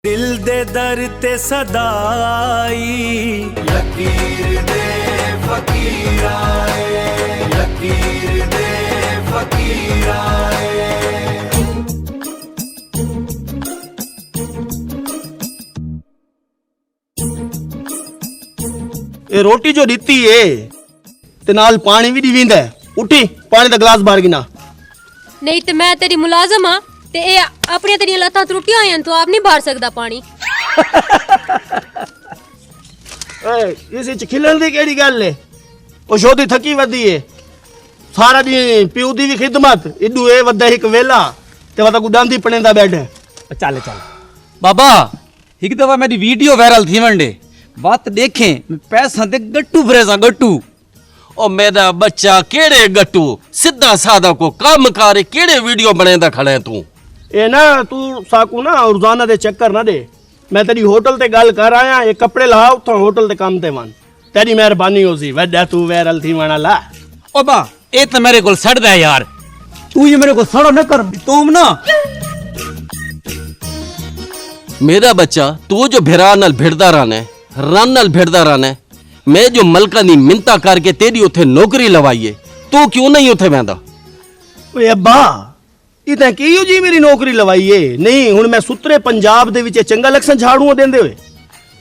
दिल दे दर ते सदाई लकीर दे फकीर आए, लकीर दे फकीर आए। ये रोटी जो दिती है ते नाल पानी भी दीविंदा है। उठी पानी दा गिलास बाहर गिना। नहीं ते मैं तेरी मुलाजम हां ते ए अपनी तेरी लत्तां त्रुटियां होईयां तो आप नहीं बाहर सकदा पानी। ओए इस च खिलन दी केड़ी गल है? ओ शोदी थकी वदी है सारा दिन प्यू दी भी खिदमत इडू ए वदा एक वेला ते वदा गुडांदी पणेंदा बैठ। चल चल बाबा एक दफा मेरी वीडियो वायरल थी वनडे बात देखें पैसा दे गट्टू भरेसा गट्टू। ओ मेरा बच्चा केड़े गट्टू सीधा सादा को काम करे केड़े वीडियो बनेंदा खड़े तू। ए ना तू साकू ना रोजाना दे चक्कर ना दे। मैं तेरी होटल ते गल कर आया ये कपड़े ला उठो होटल ते काम ते वन तेरी मेहरबानी होसी वड्डा तू वायरल थी वाला ला। ओ बा ए तो मेरे को सड़ दे यार तू ये मेरे को सड़ा न कर तुम ना मेरा बच्चा तू जो भिरा नाल भिड़दा रहने रन नाल भिड़दा रहने मैं जो मलका दी मिन्ता करके तेरी उथे नौकरी लवाईए तू क्यों नहीं उथे वेंदा? ओए अब्बा इतें की जी मेरी नौकरी लवाई है नहीं हुन मैं सुतरे पंजाब दे विच चंगा लक्ष्ण झाड़ू देंदे होए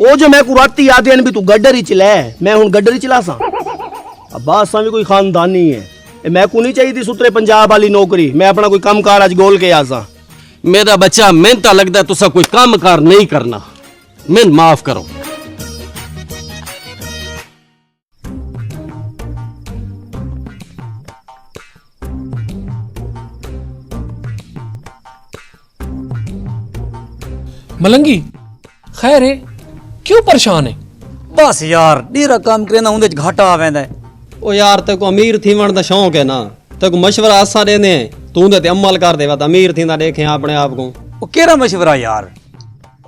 ओ जो मैं को राती आदे भी तू गड्डर ही चला मैं हुन गड्डर ही चला सा। अब्बा असा भी कोई खानदानी है मैं को नहीं चाहिए सुतरे पंजाब वाली नौकरी मैं अपना कोई काम कार आज गोल के आसा। मेरा बच्चा मेहनता लगदा तुसा कोई काम कार नहीं करना मैं माफ करो। मलंगी खैर है क्यों परेशान है? बस यार नीरा काम करे ना उंदे च घाटा आवेंदा है। ओ यार तेको अमीर थीवण दा शौक है ना तेको मशवरा आसा देने तू दे अमल कर दे वत अमीर थींदा देखे अपने आप को। ओ केरा मशवरा यार?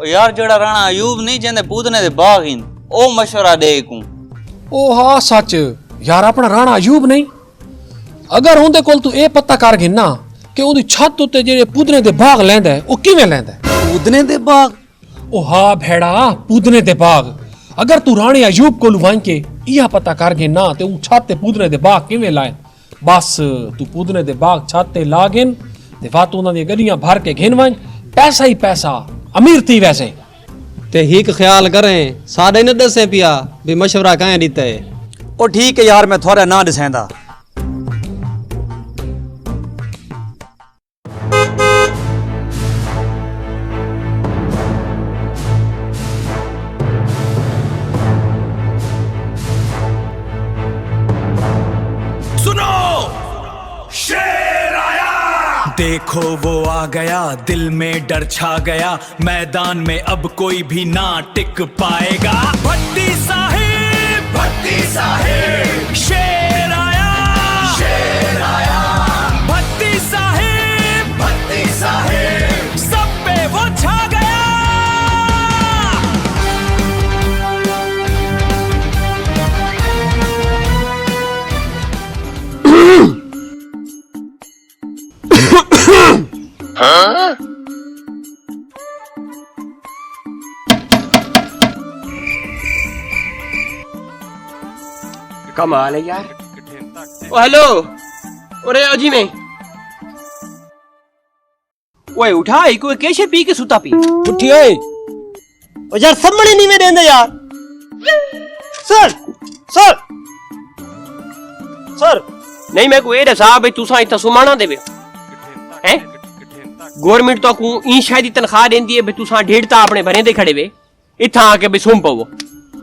ओ यार जेड़ा राणा अयूब नहीं जेंदे पूतने दे बाग इन ओ मशवरा दे को। ओ हाँ सच यार अपना राणा अयूब नहीं अगर उनदे कोल तू ए पता कर गिना कि उदी छत उत्ते जेड़े पूतने दे बाग लैंदा है ओ किवें लैंदा है? पूतने दे बाग? ओ हाँ भेड़ा पूतने दे बाग अगर तू राणे अयूब कोल वां के इया पता कर गिना ते ऊ छत ते पूतने दे बाग किवें लाए बस तू पूतने दे बाग छत ते ला गिन ते वात उन्हां दी गड्डियां भर के घिन वंज पैसा ही पैसा अमीर थी वैसे ते हिक ख्याल करें साडे न दसे पिया भी मशवरा काहे दीता है। ओ ठीक है यार मैं थोड़ा ना दसेंदा। देखो वो आ गया दिल में डर छा गया मैदान में अब कोई भी ना टिक पाएगा। भट्टी साहिब शेर आया भट्टी साहिब सब पे वो छा गया। कमाल है यार। ओ हेलो ओरे अजी में ओए उठा कोई कैसे पी के सुता पी उठी ओए ओ यार सम्मणी नहीं में देंदे यार। सर सर सर नहीं मैं को ए दसा भाई तुसा इतना सुमाना देवे हैं गवर्नमेंट तो को ई शायद तनख्वाह देंदी है भाई तुसा ढेड़ता अपने भरे दे खड़े वे इथा आके भाई सुम पवो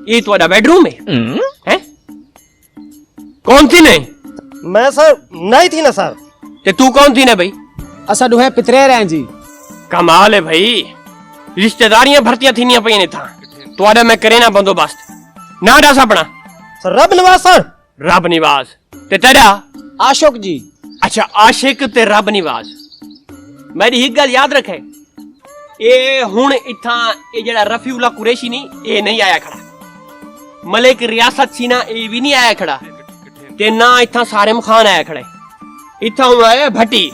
ये तुम्हारा बेडरूम है हैं कौन थी नहीं? मैं सर नहीं थी ना सर। ते तू कौन थी ना भाई? असा दुहे पितरे रहे जी। कमाल है भाई रिश्तेदारियां भरतियां थी नहीं पई था तुम्हारा मैं करे ना बंदोबस्त ना दस अपना। सर रब निवास सर। रब निवास ते तेरा? आशोक जी। अच्छा आशिक ते रब निवास। मेरी एक गल याद रखे ए हुन इथा ए जेड़ा रफीउल्ला कुरैशी नहीं आया खड़ा मलिक रियासत सी ना ए भी नहीं आया खड़ा ते ना इथा सारिम खान आया खड़े इथा आया भट्टी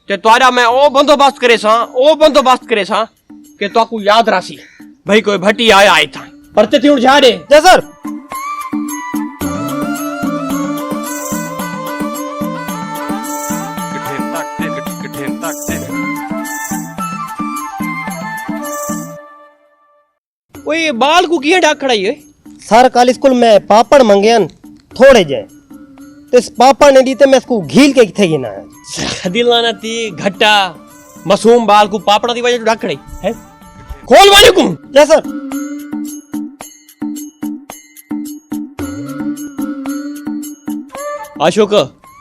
ते तुम्हारा मैं ओ बंदोबस्त करे सा कि तो को याद रासी भाई कोई भट्टी आया है था परते थी उड़ जा दे जय सर। ओए बाल को किया डाक खड़ाई है सर कल स्कूल में पापड़ मंगेन थोड़े जे तो इस पापड़ ने दी तो मैं इसको घील के किथे गिना दिलाना थी घट्टा मासूम बाल को पापड़ा दी वजह से डाक खड़ाई है खोल वाले को जय सर। Ashok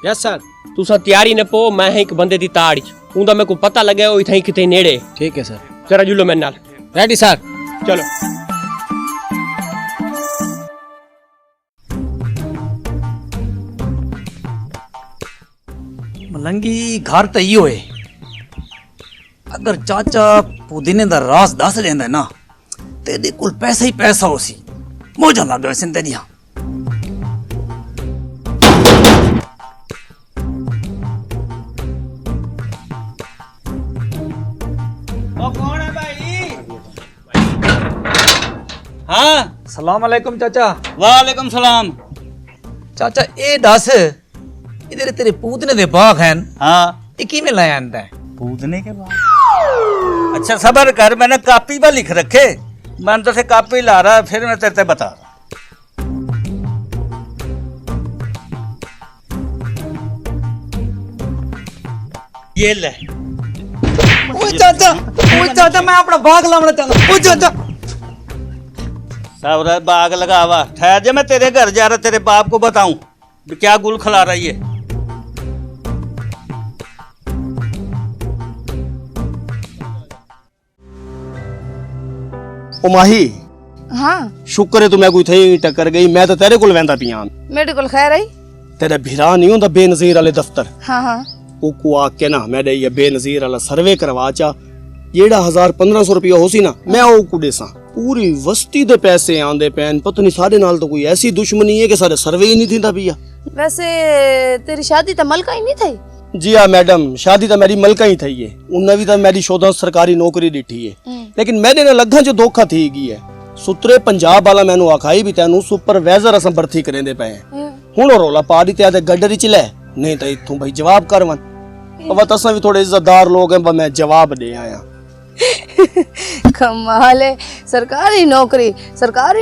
yes sir. तू सा तैयारी न पो मैं एक बंदे दी ताड़ ऊंदा मेरे को पता लगे ओ इथई किथे नेड़े ठीक है सर। जरा जुलो मेरे नाल रेडी सर। चलो मलंगी घर तो इो है अगर चाचा पुदीने दा रास दस लेंदा ना तेरे कोल पैसा ही पैसा हो सी मौजा लग गए सिंध दियां कौन है भाई? हाँ सलाम अलैकुम चाचा। वालेकुम सलाम। चाचा ए दस इधर तेरे पूतने दे बाग हैं हाँ ये किवें लाया आंदा है पूदने के बाद अच्छा सबर कर मैंने कापी पर लिख रखे मैंने तो से कापी ला रहा है फिर मैं तेरे से बता रहा ये ले ओए चाचा मैं अपना बाग लाना चाहता। ओ चाचा सावरा बाग लगा हुआ ठहर जा मैं तेरे घर जा रहा तेरे बाप को बताऊं क्या गुल खिला रही है। ओ माही हाँ शुक्र है तू मैं कोई थई टक्कर गई मैं तो तेरे कोल वेंदा पियां मेरे को खैर आई तेरा भिरा नहीं होंदा बेनजीर वाले दफ्तर हाँ हाँ ओको आके ना मैं ये बेनजीर वाला सर्वे करवा चा जेड़ा 1000-1500 रुपया हो सी ना मैं ओको देसा पूरी वस्ती दे पैसे आंदे पैन पता नहीं साडे नाल तो कोई ऐसी दुश्मनी है कि सारे सर्वे ही नहीं थींदा पिया। वैसे तेरी शादी तो मलका ही नहीं थी। जी हाँ मैडम शादी तो मेरी मलका ही थी है उन्हें भी तो मेरी 14 सरकारी नौकरी डिठी है लेकिन मैंने ना लग्गा जो धोखा थी गई है सुतरे पंजाब वाला मैनू आखाई भी तेनू सुपरवाइजर असां भर्ती करेंदे पे हुण रौला पा दी ते गड्डरी च ले नहीं तो इत्थों भाई जवाब कर वन अब असां भी थोड़े इज्जतदार लोग हैं मैं जवाब दे आया। कमाल है सरकारी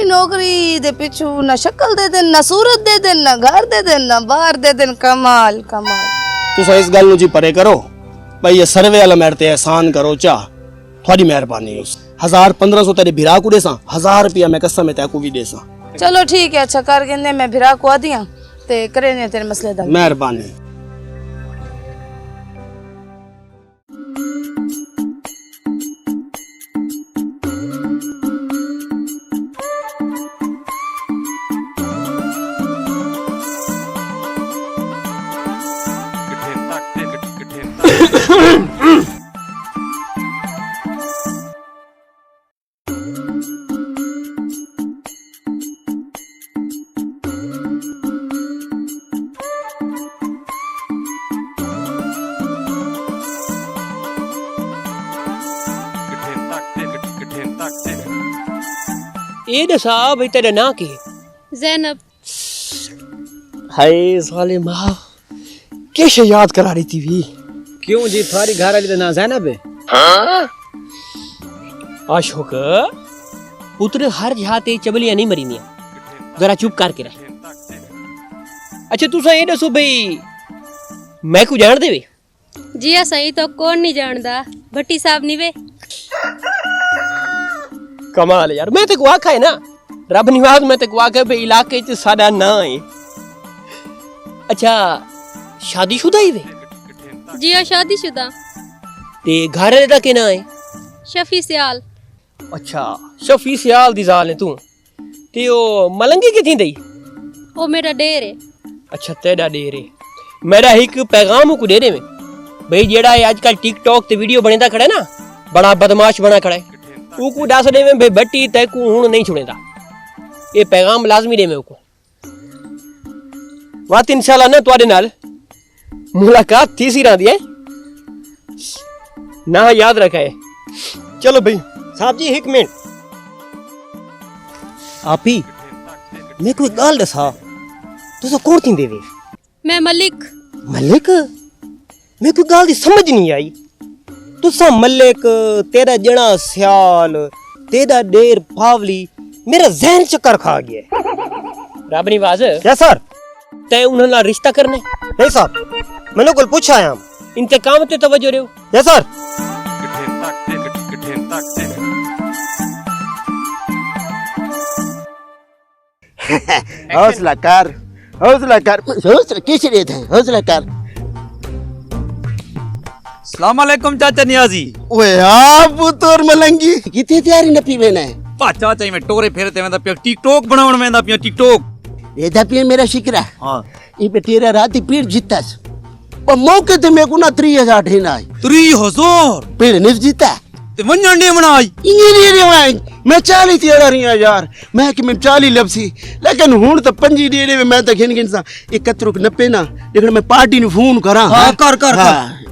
नौकरी दे पिछू ना शक्ल दे देन ना सूरत दे देन ना घर दे देन ना बाहर दे देन कमाल कमाल। तुसा इस गल नू जी परे करो भाई ये सर्वे वाला मेरे ते एहसान करो चा थोड़ी मेहरबानी है 1000-1500 तेरे भिरा को देसा 1000 रुपया मैं कसम है तेको भी देसा। चलो ठीक है अच्छा कर गेंदे मैं भिरा को आ दिया ते करे ने तेरे मसले दा मेहरबानी। ये दसा भाई तेरा ना की जैनब। हाय साले माँ कैसे याद करा रही थी भी क्यों जी थारी घर वाली तो ना ज़ैनब है। अशोक पुत्र हर जाते चबलियां नहीं मरी जरा चुप करके रह। अच्छा तुसा ये दसो भाई मैं को जान देवे जी हाँ सही तो कौन नहीं जानदा भट्टी साहब निवे। कमाल यार मैं तेको आखा है ना रब निवाज मैं तेको आखा भाई इलाके च साडा ना है। अच्छा शादीशुदा ही वे जी हाँ शादीशुदा। ते घर वाले दा के ना है शफी सियाल। अच्छा शफी सियाल दी जाल है तू ते ओ मलंगी किथी दई ओ मेरा डेर है। अच्छा तेरा डेर है मेरा एक पैगाम को डेरे में भाई जेड़ा आजकल टिकटॉक ते वीडियो बनेदा खड़ा ना बड़ा बदमाश बना खड़ा है ऊको दस दे में भाई बट्टी तैकू हुण नहीं छुड़ेदा ये पैगाम लाजमी दे में ऊको बात इंशाल्लाह ना तुआडे नाल मुलाकात थी सी रही है ना याद रखा है। चलो भाई साहब जी एक मिनट आप ही मैं कोई गाल दसा तुसा कौन थी देवे मैं मलिक मलिक मैं कोई गाल दी समझ नहीं आई तुसा मलिक तेरा जड़ा सियाल तेरा डेर पावली मेरा जहन चक्कर खा गया रब निवाज क्या सर तय उन्होंने रिश्ता करने नहीं साहब मैंने कोई पूछा आया इंतकाम ते तवज्जो रहो या सर हौसला कर किस लिए थे हौसला कर सलाम अलैकुम चाचा नियाजी ओए आप पुत्र मलंगी कितनी तैयारी नपी मैंने पा चाचा मैं टोरे फेरते वेंदा पिया टिकटॉक बनावण वेंदा पिया टिकटॉक ये था पिया मेरा शिकरा हां ये पे तेरा रात ही पीड़ जीतास पर मौके ते मेरे को ना 3000 ठेना आई 3000 पीड़ निस जीता ते वन्या ने बनाई इंजीनियर मैं 40 तेरा रिया यार मैं कि मैं 40 लबसी लेकिन हुन तो 5 डेरे में मैं तो घिन घिन सा 71 90 ना लेकिन मैं पार्टी नु फोन करा हां कर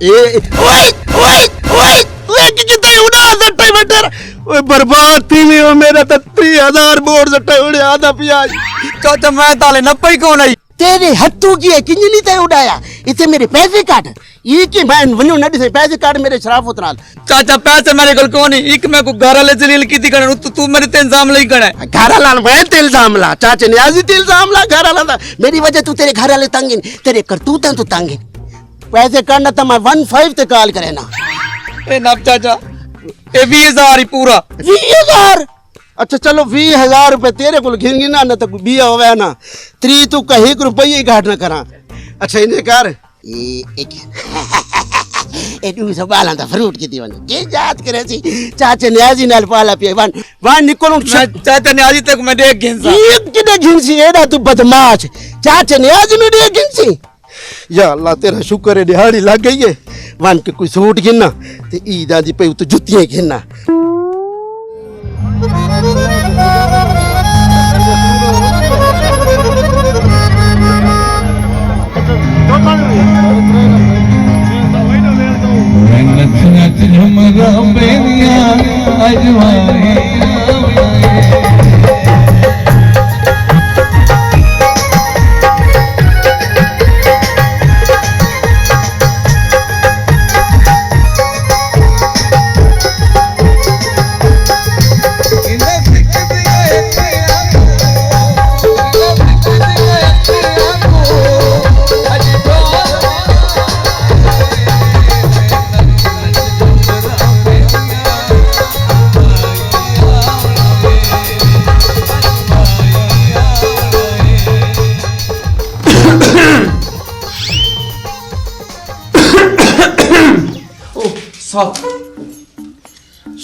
ए ओए ओए ओए ओए कि कितने उड़ा सट्टे बटर ओए बर्बाद थी में वो मेरा तो 3000 बोर्ड सट्टे उड़े आधा पिया चाचा मैं ताले नपई कौन आई तेरे हत्थों की है किंजनी ते उड़ाया इथे मेरे पैसे काट ये कि मैं वन्यो न दिसे पैसे काट मेरे शराफत नाल चाचा पैसे मेरे कोल कोनी एक मैं को घर वाले जलील कीती कण तू मेरे ते इल्जाम लई कण घर वाला मैं ते इल्जाम ला चाचे नियाजी ते इल्जाम ला घर वाला मेरी वजह तू तेरे घर वाले तंग तेरे करतूतां तू तंग पैसे काटना तो मैं 15 ते कॉल करे ना ए नब चाचा ए 20000 ही पूरा 20000 अच्छा चलो 20000 रुपए तेरे को घिन गिना ना तो बिया होवे ना 3 तू कहीं रुपये घाट ना करा अच्छा इन्हें कर एक ए तू संभाला था फ्रूट की दीवानी के याद करे सी चाचा नियाजी नाल पाला पिए वन निकलूं चाचा नियाजी तक मैं देख घिनसा एक किने घिनसी एड़ा तू बदमाश चाचा नियाजी में देख घिनसी या अल्लाह तेरा शुक्र है दिहाड़ी लग गई है वन के कोई सूट गिनना ते ईदा दी पे तो जुतियां गिनना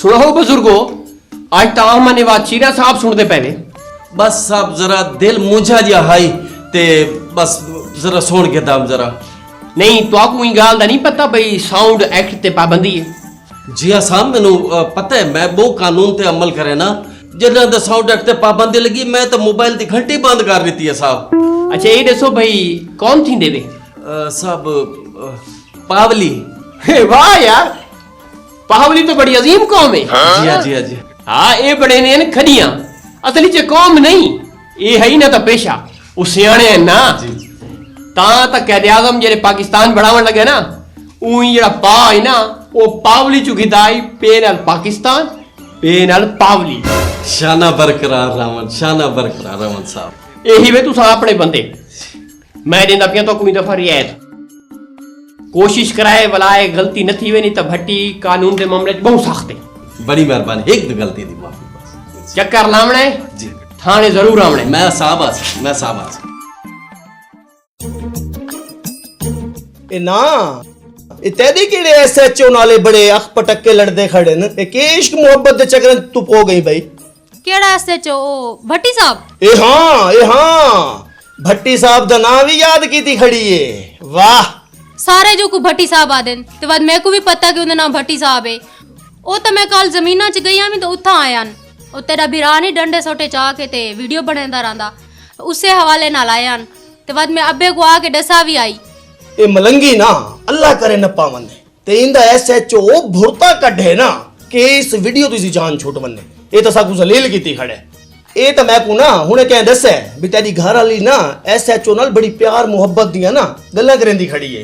सुनो बुजुर्गो आज तो हमने बात चीना साहब सुनते पहले बस साहब जरा दिल मुझा जा हाई ते बस जरा सुन के दाम जरा नहीं तो आपको गाल दा नहीं पता भाई साउंड एक्ट ते पाबंदी है जी हाँ साहब मैनू पता है मैं वो कानून ते अमल करे ना जिन्ना दा साउंड एक्ट ते पाबंदी लगी मैं तो मोबाइल दी घंटी बंद कर दी है साहब अच्छा ये दसो भाई कौन थी देवे साहब पावली वाह यार पावली तो बड़ी अजीम कौम है जी हाँ जी हाँ जी हाँ ये बड़े ने खड़ियां असली च कौम नहीं ये है ही ना तो पेशा वो सियाने हैं ना ता तक कैद आजम जेरे पाकिस्तान बढ़ावन लगे ना उही जेड़ा पा है ना वो पावली चुकी दाई पे नाल पाकिस्तान पे नाल पावली शाना बरकरार रावण साहब यही वे तुसा अपने बंदे मैं देंदा पिया तो कोई दफा रियायत कोशिश कराए वलाए गलती न थी वे नहीं तो भट्टी कानून के मामले बहुत सख्त है बड़ी मेहरबानी एक तो गलती दी माफी बस चक्कर लावना है जी थाने जरूर आवना है मैं साहब ए ना ए तेरी केड़े एसएचओ नाले बड़े अख पटक के लड़दे खड़े न ए के इश्क मोहब्बत दे चक्कर तू पो गई भाई केड़ा एसएचओ भट्टी साहब ए हाँ भट्टी साहब दा नाम भी याद कीती खड़ी है वाह सारे जो को भट्टी साहब आदन ते बाद मेरे को भी पता कि उनका नाम भट्टी साहब है ओ तो मैं कल जमीना च गई मैं तो उथा आया ओ तेरा बिरानी डंडे सोटे चाह के ते वीडियो बनांदा रंदा उससे हवाले नाल आया ते बाद मैं अब्बे को आके दसा भी आई ए मलंगी ना अल्लाह करे न पावन ते इंदा एसएचओ भुरता कढे ना ਕਿ ਇਸ ਵੀਡੀਓ ਤੁਸੀਂ ਜਾਨ ਛੁੱਟ ਬੰਨੇ ਇਹ ਤਾਂ ਸਾਕੂ ਜ਼ਲੀਲ ਕੀਤੀ ਖੜੇ ਇਹ ਤਾਂ ਮੈਂ ਕੋ ਨਾ ਹੁਣੇ ਕਹਿ ਦੱਸਿਆ ਵੀ ਤੇਰੀ ਘਰ ਵਾਲੀ ਨਾ ਐਸਐਚਓ ਨਾਲ ਬੜੀ ਪਿਆਰ ਮੁਹੱਬਤ ਦੀਆਂ ਨਾ ਗੱਲਾਂ ਕਰਨ ਦੀ ਖੜੀ ਹੈ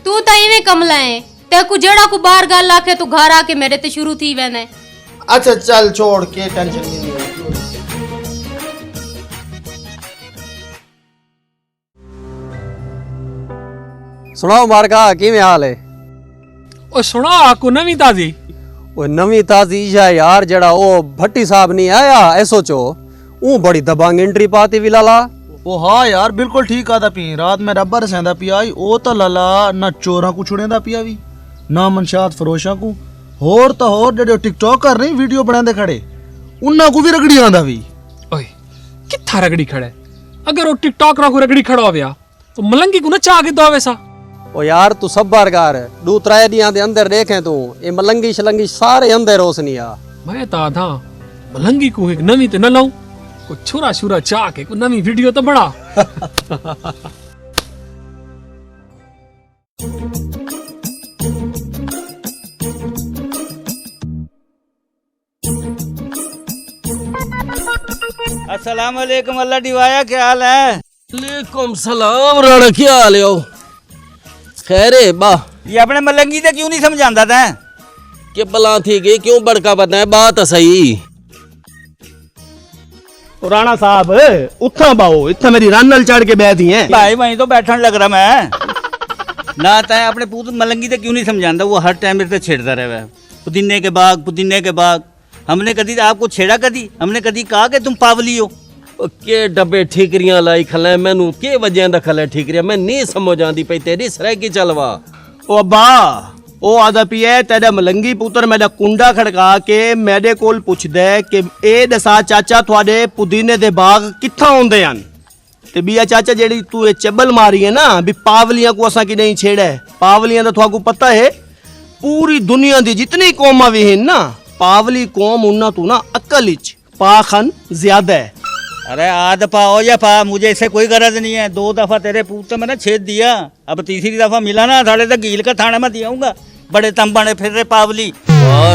तू तो इवें कमला है तेकू जेड़ा को बाहर गल आके तू घर आके मेरे ते शुरू थी वेने अच्छा चल छोड़ के टेंशन नहीं ਸੁਣਾਓ ਮਾਰਕਾ ਕਿਵੇਂ ਹਾਲ ਹੈ? ओ सुना आकू नवी ताजी ਉਹ ਨਵੀਂ ਤਾਜ਼ੀ ਹੈ ਯਾਰ ਜਿਹੜਾ ਉਹ ਭੱਟੀ ਸਾਹਿਬ ਨਹੀਂ ਆਇਆ ਐਸਓਚੋ ਉਹ ਬੜੀ ਦਬਾਂਗ ਐਂਟਰੀ ਪਾਤੀ ਵੀ ਲਾਲਾ ਉਹ ਹਾਂ ਯਾਰ ਬਿਲਕੁਲ ਠੀਕ ਆਦਾ ਪੀ ਰਾਤ ਮੈਂ ਰੱਬਰ ਸੈਂਦਾ ਪਿਆ ਈ ਉਹ ਤਾਂ ਲਾਲਾ ਨਾ ਚੋਰਾਂ ਕੋ ਛੁੜੇਂਦਾ ਪਿਆ ਵੀ ਨਾ ਮਨਸ਼ਾਤ ਫਰੋਸ਼ਾਂ ਕੋ ਹੋਰ ਤਾਂ ਹੋਰ ਜਿਹੜੇ ਟਿਕਟੌਕ ਕਰ ਰਹੇ ਵੀਡੀਓ ਬਣਾਉਂਦੇ ਖੜੇ ਉਹਨਾਂ ਕੋ ਵੀ ਰਗੜੀ ਆਂਦਾ ਵੀ ओए कित्था रगड़ी खड़ा है अगर वो टिकटॉक ना को रगड़ी खड़ा होया तो मलंगी को ना चाह के दो वैसा ਉਹ ਯਾਰ ਤੂੰ ਸਬਰ ਕਰ ਦੂ ਤਰੇ ਦੀਆਂ ਦੇ ਅੰਦਰ ਦੇਖੇ ਤੂੰ ਇਹ ਮਲੰਗੀ ਸ਼ਲੰਗੀ ਸਾਰੇ ਅੰਦਰ ਰੋਸਨੀ ਆ मैं तो आधा मलंगी को एक नवी ते न लाऊं को छुरा छुरा चाह के को नवी वीडियो तो बड़ा अस्सलाम वालेकुम अल्लाह डिवाया क्या हाल है? वालेकुम सलाम राणा क्या हाल है? खैर है बा ये अपने मलंगी ते क्यों नहीं समझांदा तैं? के बला थी गई क्यों बड़का बना है बात सही राणा साहब उठा बाओ इतना मेरी रन नल चढ़ के बैठी हैं भाई वहीं तो बैठन लग रहा मैं ना तैं अपने पूत मलंगी ते क्यों नहीं समझांदा? वो हर टाइम मेरे से छेड़ता रहे है पुदीने के बाग पुदीने के बाग। हमने कभी आपको छेड़ा कभी? हमने कभी कहा कि तुम पावली हो? के डब्बे ठीकरियां लाई खले मैनू के वजह दा खले ठीकरियां मैं नहीं समझ आंदी पई तेरी सराय की चलवा ओ अब्बा ओ आदा पिया तेरा मलंगी पुत्र मेरा कुंडा खड़का के मेरे कोल पुछदे कि ए दसा चाचा थोड़े पुदीने दे बाग कित्था होंदे हन ते बिया चाचा जेड़ी तू ये चबल मारी है ना भी पावलियां को असा की नहीं छेड़ा है पावलियां तो थाकू पता है पूरी दुनिया दी जितनी कौमां भी हैं ना पावली कौम उन्ना तू ना अक्ल विच पाखन ज्यादा है। अरे आध पाओ या पा मुझे इससे कोई गरज नहीं है। 2 दफा तेरे पूत तो मैंने छेद दिया अब तीसरी दफा मिला ना साले तो गील का थाना में दियाऊंगा बड़े तम बने फिर रे पावली। वाह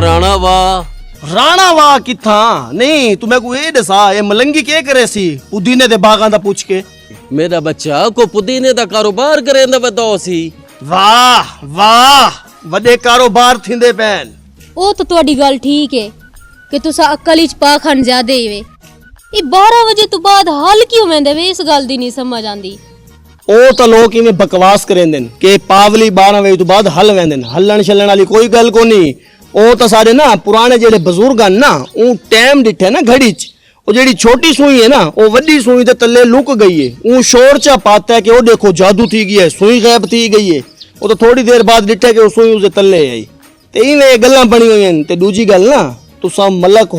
राणा वाह किथा नहीं तुम्हें को ये दसा ये मलंगी के करे सी पुदीने दे बागां दा पूछ के मेरा बच्चा को पुदीने दा कारोबार करेंदा बताओ सी वाह वाह वडे कारोबार थिंदे पैन ओ तो ਤੁਹਾਡੀ ਗੱਲ ठीक है कि तुसा अक्ल विच पाखंड ज्यादा ही वे ये 12 बजे तो बाद हल क्यों वेंदे वे इस गल दी नहीं समझ आंदी। ओ तो लोग इवें बकवास करेंदे कि पावली 12 बजे तो बाद हल वेंदे हलन छलन वाली कोई गल कोनी। ओ तो सारे ना पुराने जेड़े बुजुर्ग हन ना ऊ टाइम डिठे ना घड़ी च ओ जेड़ी छोटी सुई है ना ओ वड्डी सुई दे तले लुक गई है ऊ शोर चा पाता है कि ओ देखो जादू थी गई है सुई गायब थी गई है। ओ तो थोड़ी देर बाद डिठे कि ओ सुई उसदे तले आई ते इवें गल्लां बनी हुई हैं। ते दूजी गल ना तुसा मलक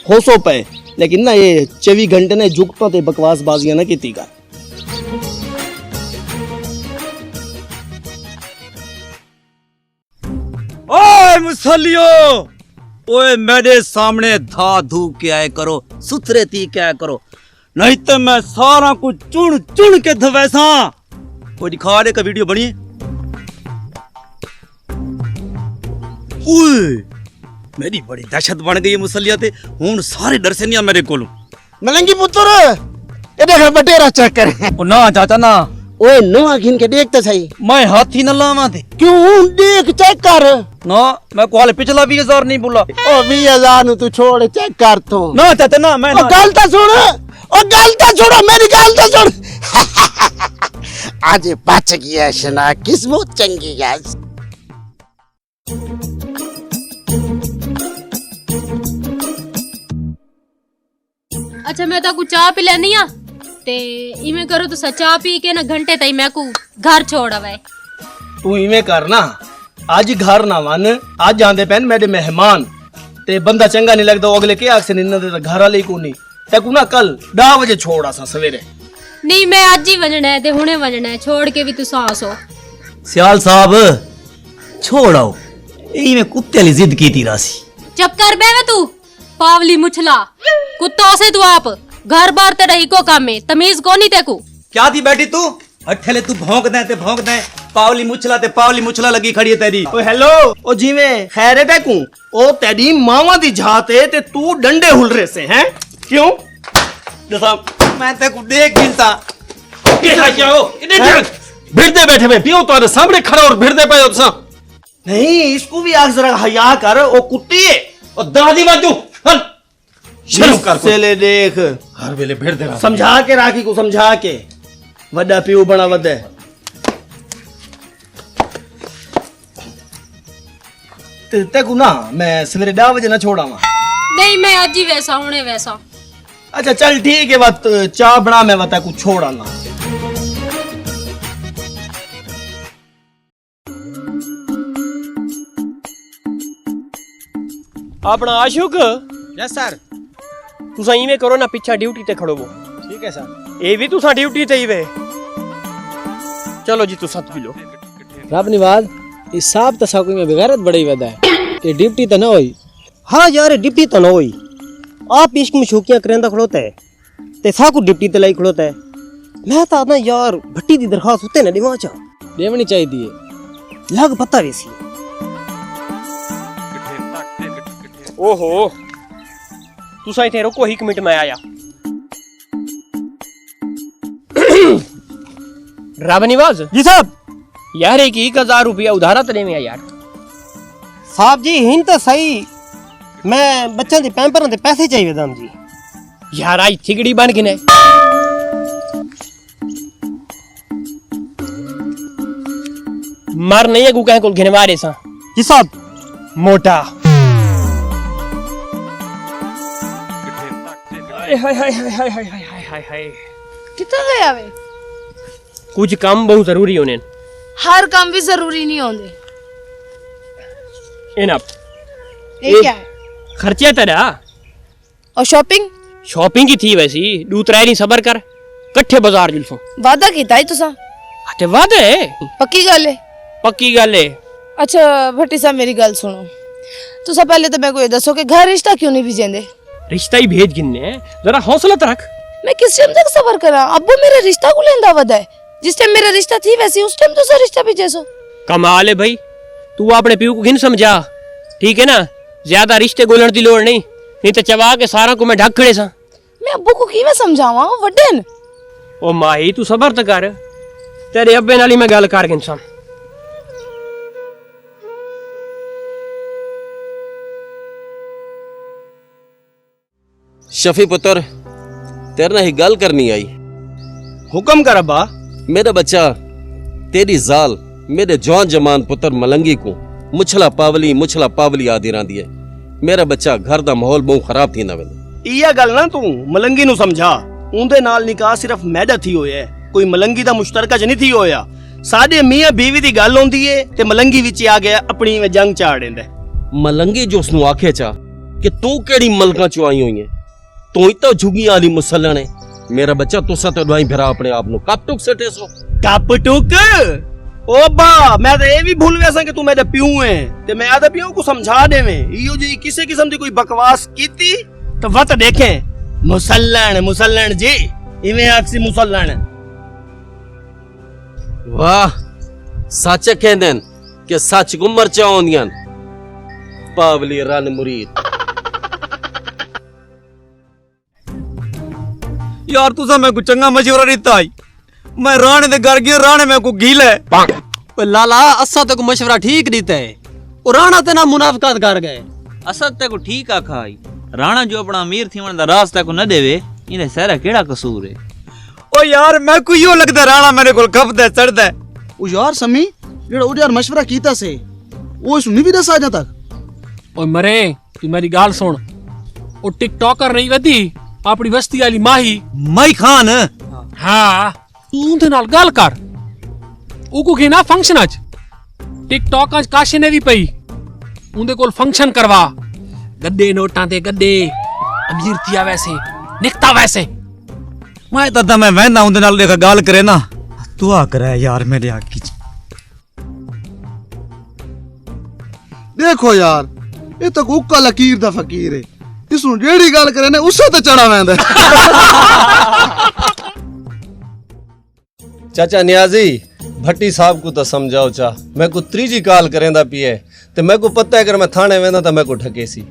होसो पे लेकिन ना ये 24 घंटे ने जुगता ते बकवास बाजियां ना कीती कर। ओए मुसलियो ओए मेरे सामने धा धू के आए करो सुथरे ती के आया करो नहीं तो मैं सारा कुछ चुन चुन के धवैसा। कोई दिखा दे का वीडियो बनी ओए मेरी बड़ी दहशत बन गई है मुसलिया ते हुन सारे डर से नहीं मेरे कोलों। मलंगी पुत्र ये देख बटेरा चेक कर ओ ना चाचा ना ओए नवा गिन के देख तो सही मैं हाथी न लावा थे क्यों देख चेक कर ना मैं कॉल पिछला 20,000 नहीं बोला ओ 20,000 नु तू छोड़ चेक कर तो ना चाचा ना मैं ओ गल तो सुन ओ गल तो छोड़ो मेरी गल तो सुन आज बच गया शना किस्मत चंगी है। अच्छा मैं ताकू चाह पी लेनी आ ते इवें करो तो चाह पी के ना घंटे तई मैं को घर छोड़ आवे। तू इवें कर ना आज घर ना वन आज आंदे पैन मेरे मेहमान ते बंदा चंगा नहीं लगदा अगले के आख से निन्न दे घर वाले को नहीं ते को ना कल 10 बजे छोड़ आसा सवेरे नहीं मैं आज ही वजना है ते हुणे वजना है छोड़ के भी तू आसो। सियाल साहब छोड़ आओ यही में कुत्ते वाली जिद की थी रासी चुप कर बेवे तू पावली मुछला कुत्तों से तू आप घर बार ते रही को काम में तमीज को नहीं तेकू क्या थी बैठी तू अठेले तू भौंक दे ਪਾਵਲੀ ਮੁੱਛਲਾ ਤੇ ਪਾਵਲੀ ਮੁੱਛਲਾ ਲੱਗੀ ਖੜੀ ਹੈ ਤੇਰੀ। ਓਏ ਹੈਲੋ ਉਹ ਜਿਵੇਂ ਖੈਰ ਹੈ ਤੈਨੂੰ ਉਹ ਤੇਰੀ ਮਾਵਾਂ ਦੀ ਜਾਤ ਹੈ ਤੇ ਤੂੰ ਡੰਡੇ ਹੁਲ ਰਹੇ ਸੇ हैं क्यों ਦਸਾਂ ਮੈਂ ਤੇ ਕੋ ਦੇਖ ਗਿਲਤਾ किधर जाओ इधर भिड़ते बैठे में पियो तुम्हारे सामने खड़ा और भिड़ते पे तुसा नहीं इसको भी आग जरा हया कर वो कुत्ती है और दादी बाजू शर्म कर से ले देख हर वेले भिड़ते रहा समझा के राखी को समझा के वड्डा प्यू बना वदे ते को ना मैं सवेरे 10 बजे ना छोड़ा वहां नहीं मैं आज ही वैसा होने वैसा। अच्छा चल ठीक है बात चाय बना मैं बता कुछ छोड़ा ना अपना आशुक यस सर तुसा इवें करो ना पीछा ड्यूटी ते खड़ो वो ठीक है सर ए भी तुसा ड्यूटी ते ही वे चलो जी तुसा पी लो रब निवाज इस साहब तो साकुई में बेगैरत बड़ी वदा है ये डिप्टी तो ना होई। हाँ यार डिप्टी तो ना होई आप इश्क में शौकियां करेंदा खड़ोता है ते साकू डिप्टी ते लाई खड़ोता है। मैं तो ना यार भट्टी दी दरखास्त उते ना देवा चा देवनी चाहिए लग पता वैसी ओहो तुसा इथे रुको एक मिनट में आया रब निवाज जी साहब यार एक 1000 रुपया उधारा तो में यार साहब जी हिन तो सही मैं बच्चों के पैंपरों के पैसे चाहिए दाम जी यार आई थिगड़ी बन गिने मर नहीं है कह को घिनवारे सा जी साहब मोटा हाय हाय हाय हाय हाय हाय हाय हाय हाय कितना गया वे कुछ काम बहुत जरूरी होने हर काम भी जरूरी नहीं होंगे इनफ ये क्या है खर्चे तेरा और शॉपिंग शॉपिंग की थी वैसी दूसरा नहीं सबर कर कट्ठे बाजार जुल्फों वादा कीता है तुसा ते वादे पक्की गल है पक्की गल है। अच्छा भट्टी साहब मेरी गल सुनो तुसा पहले तो मैं को ये दसो कि घर रिश्ता क्यों नहीं भेजेंदे रिश्ता ही भेज गिनने जरा हौसला तो रख मैं किस टाइम तक सबर करा अब्बू मेरे रिश्ता को लेंदा वदा है जिस टाइम मेरा रिश्ता थी वैसे उस टाइम तुसा रिश्ता भेजे सो कमाल है भाई तू अपने प्यू को गिन समझा ठीक है ना ज्यादा रिश्ते गोलन की लोड़ नहीं तो चबा के सारा को मैं ढक खड़े सा मैं अब्बू को किवें समझावा वड्डन ओ माही तू सबर तो कर तेरे अब्बे नाल ही मैं गल कर गिनसा शफी पुत्र तेरे ना ही गल करनी आई हुक्म कर अब्बा मेरा बच्चा तेरी जाल मेरे जवान जमान पुत्र मलंगी को मुछला पावली आदि रही है मेरा बच्चा घर दा माहौल बहुत खराब थी ना वेंदो इया गल ना तू मलंगी नु समझा उनदे नाल निकाह सिर्फ मैदा थी होया है कोई मलंगी दा मुश्तरका च नहीं थी होया साडे मियां बीवी दी गल होंदी है ते मलंगी विच आ गया अपनी में जंग चाड़ देंदा मलंगी जो उसनु आखे चा कि तू केड़ी मलका चो आई हुई है तू ही तो झुगी आली मुसलन है मेरा बच्चा तुसा तो दवाई फिरा अपने आप नु कप टुक सटे सो कप टुक ओ बा मैं तो ये भी भूल वैसा कि तू मेरे प्यू है ते मैं आदे प्यू को समझा देवे इयो जी किसी किस्म दी कोई बकवास कीती तो वत देखें मुसलन जी इवें आखसी मुसलन वाह सच कहंदे कि सच को मरचा होंदियां पावली रन मुरीद यार तुसा मैं को चंगा मशवरा दिता आई मैं राणे दे घर गया राणे मैं को गील है ओए लाला असा तो को मशवरा ठीक दीता है और राणा ते ना मुनाफिकत कर गए असद ते को ठीक आखा आई राणा जो अपना अमीर थी वन दा रास्ता को न देवे इने सारा केड़ा कसूर है ओ यार मैं को यो लगदा राणा मेरे कोल खपदा चढ़दा ओ यार समी जेड़ा ओ यार मशवरा कीता से ओ सुनी भी दस आज तक ओए मरे तू मेरी गाल सुन ओ टिकटॉकर नहीं वदी अपनी बस्ती वाली माही खान हाँ तू उनदे नाल गल कर उको घेना फंक्शन अज टिकटॉक अज काशे ने भी पई उनदे कोल फंक्शन करवा गद्दे नोटां ते गद्दे अमीर थिया वैसे निकता वैसे मैं तो मैं वहना उनदे नाल देखा गाल करे ना दुआ करे यार मेरे आकी देखो यार ये तो कुक्का लकीर दा फकीर है इसनु जेड़ी गल करे ने उससे तो चढ़ा वैंदा चाचा नियाजी भट्टी साहब को तो समझाओ चा, मैं को त्रीजी काल करेंदा पिए ते मैं को पता है अगर मैं थाने वेंदा तो मैं को ठके सी।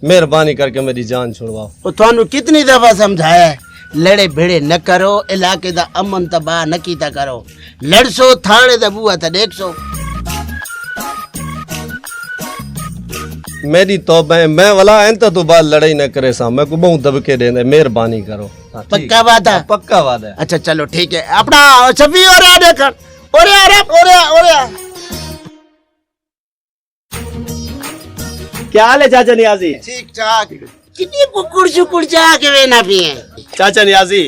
मेहरबानी करके मेरी जान छुड़वाओ। वो थानू कितनी दफा समझाया है, लड़े भिड़े न करो, इलाके दा अमन तबाह न कीता करो। लड़सो थाने दा बुआ ते देखसो। मेरी तौबा है, मैं वाला एंत तो बाद लड़ाई न करे सा, मैं को बहुत दबके देंदे, मेहरबानी करो। पक्का वादा? पक्का वादा है। अच्छा चलो ठीक है। अपना छवि और आ देखन, और आ क्या हाल है चाचा नियाजी? ठीक ठाक। कितनी कुकुड़ शुकुड़ चाह के वे ना पिए। चाचा नियाजी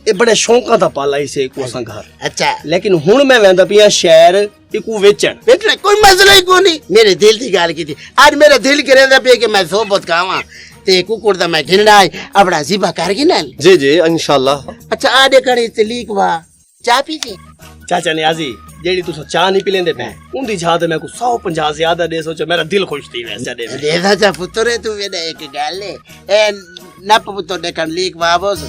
ये बड़े शौका दा पाला इसे को असां घर। अच्छा लेकिन हुन मैं वेंदा पिया शहर इकू वेचण। बेटले कोई मसला ही कोनी। मेरे दिल की गाल की थी। आज मेरा दिल करेंदा पे कि मैं सोबत खावा ते कुकुड़ दा मैं घिनड़ा अपना ज़िबा करके ना। जी जी इंशाल्लाह। अच्छा आडे करे तलीक वा चाह पी जी। चाचा नियाजी जेड़ी तुसा चाह नहीं पी लेंदे पे उंदी छात मैं को 150 ज्यादा दे सोच मेरा दिल खुश थी वैसे दे। देदा चा पुत्र तू वेदा एक गाल ले ए नप पुत्र दे कर लीक वा बोस।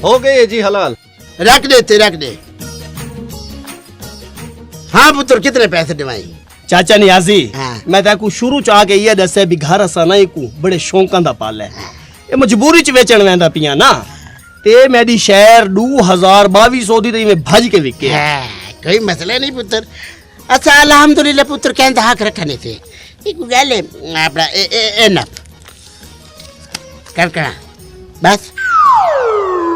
हो गए जी हलाल। रख दे। हाँ पुत्र कितने पैसे दिवाई? चाचा नियाजी हाँ। मैं ताकू शुरू च आके ये दसे भी घर असा नहीं को बड़े शौकां दा पाल है। ये मजबूरी च वेचण वेंदा पिया ना ते मेरी शहर 2200 दी मैं भज के विके। हाँ, कोई मसला नहीं पुत्र। अच्छा अल्हम्दुलिल्लाह पुत्र कहंदा हक रखने थे। एक गल है अपना ए नप करकड़ा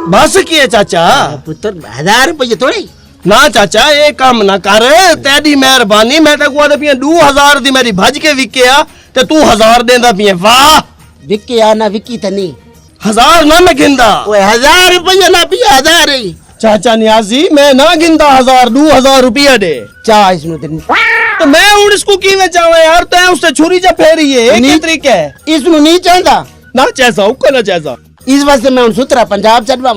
बस की है चाचा? पुत्र 1000 रुपये थोड़ी ना चाचा ये काम ना कर, तेरी मेहरबानी। मैं तो कुआ पिया 2000 दी मेरी भज के विकिया ते तू 1000 देंदा पिया। वाह विकिया ना विकी त नहीं 1000 ना मैं गिंदा। ओए 1000 रुपये ना पिया 1000 ही। चाचा नियाजी मैं ना गिंदा 1000 2000 रुपया दे चाह इसनु दिन तो मैं हूं इसको कीवे चावा यार तै उससे छुरी जा फेरी है एक तरीका है इसनु नहीं चाहता ना चैसा उको ना चैसा। इस वास्ते मैं उन सुतरा पंजाब चढ़वा।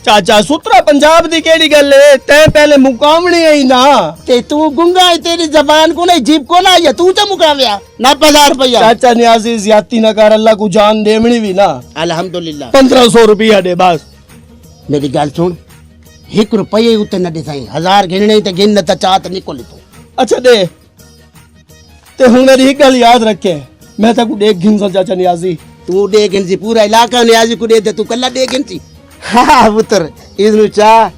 चाचा सुतरा पंजाब दी केड़ी गल है? तै पहले मुकामणी आई ना ते तू गुंगा है, तेरी जबान को नहीं जीभ को ना या तू चा मुकाविया ना 50 रुपया। चाचा नियाजी ज्यादती ना कर, अल्लाह को जान देवनी भी ना। अल्हम्दुलिल्लाह 1500 रुपया दे बस। मेरी गल सुन 1 रुपये उते न दे साईं 1000 गिनने ते गिन न ता चात निकल तू। अच्छा दे ते हुन मेरी एक गल याद रखे, मैं ताकू देख गिन सा चाचा नियाजी। तू दे गिन सी पूरा इलाका नियाजी को दे दे तू कल्ला दे गिन सी। हाँ पुत्र इसनु चाह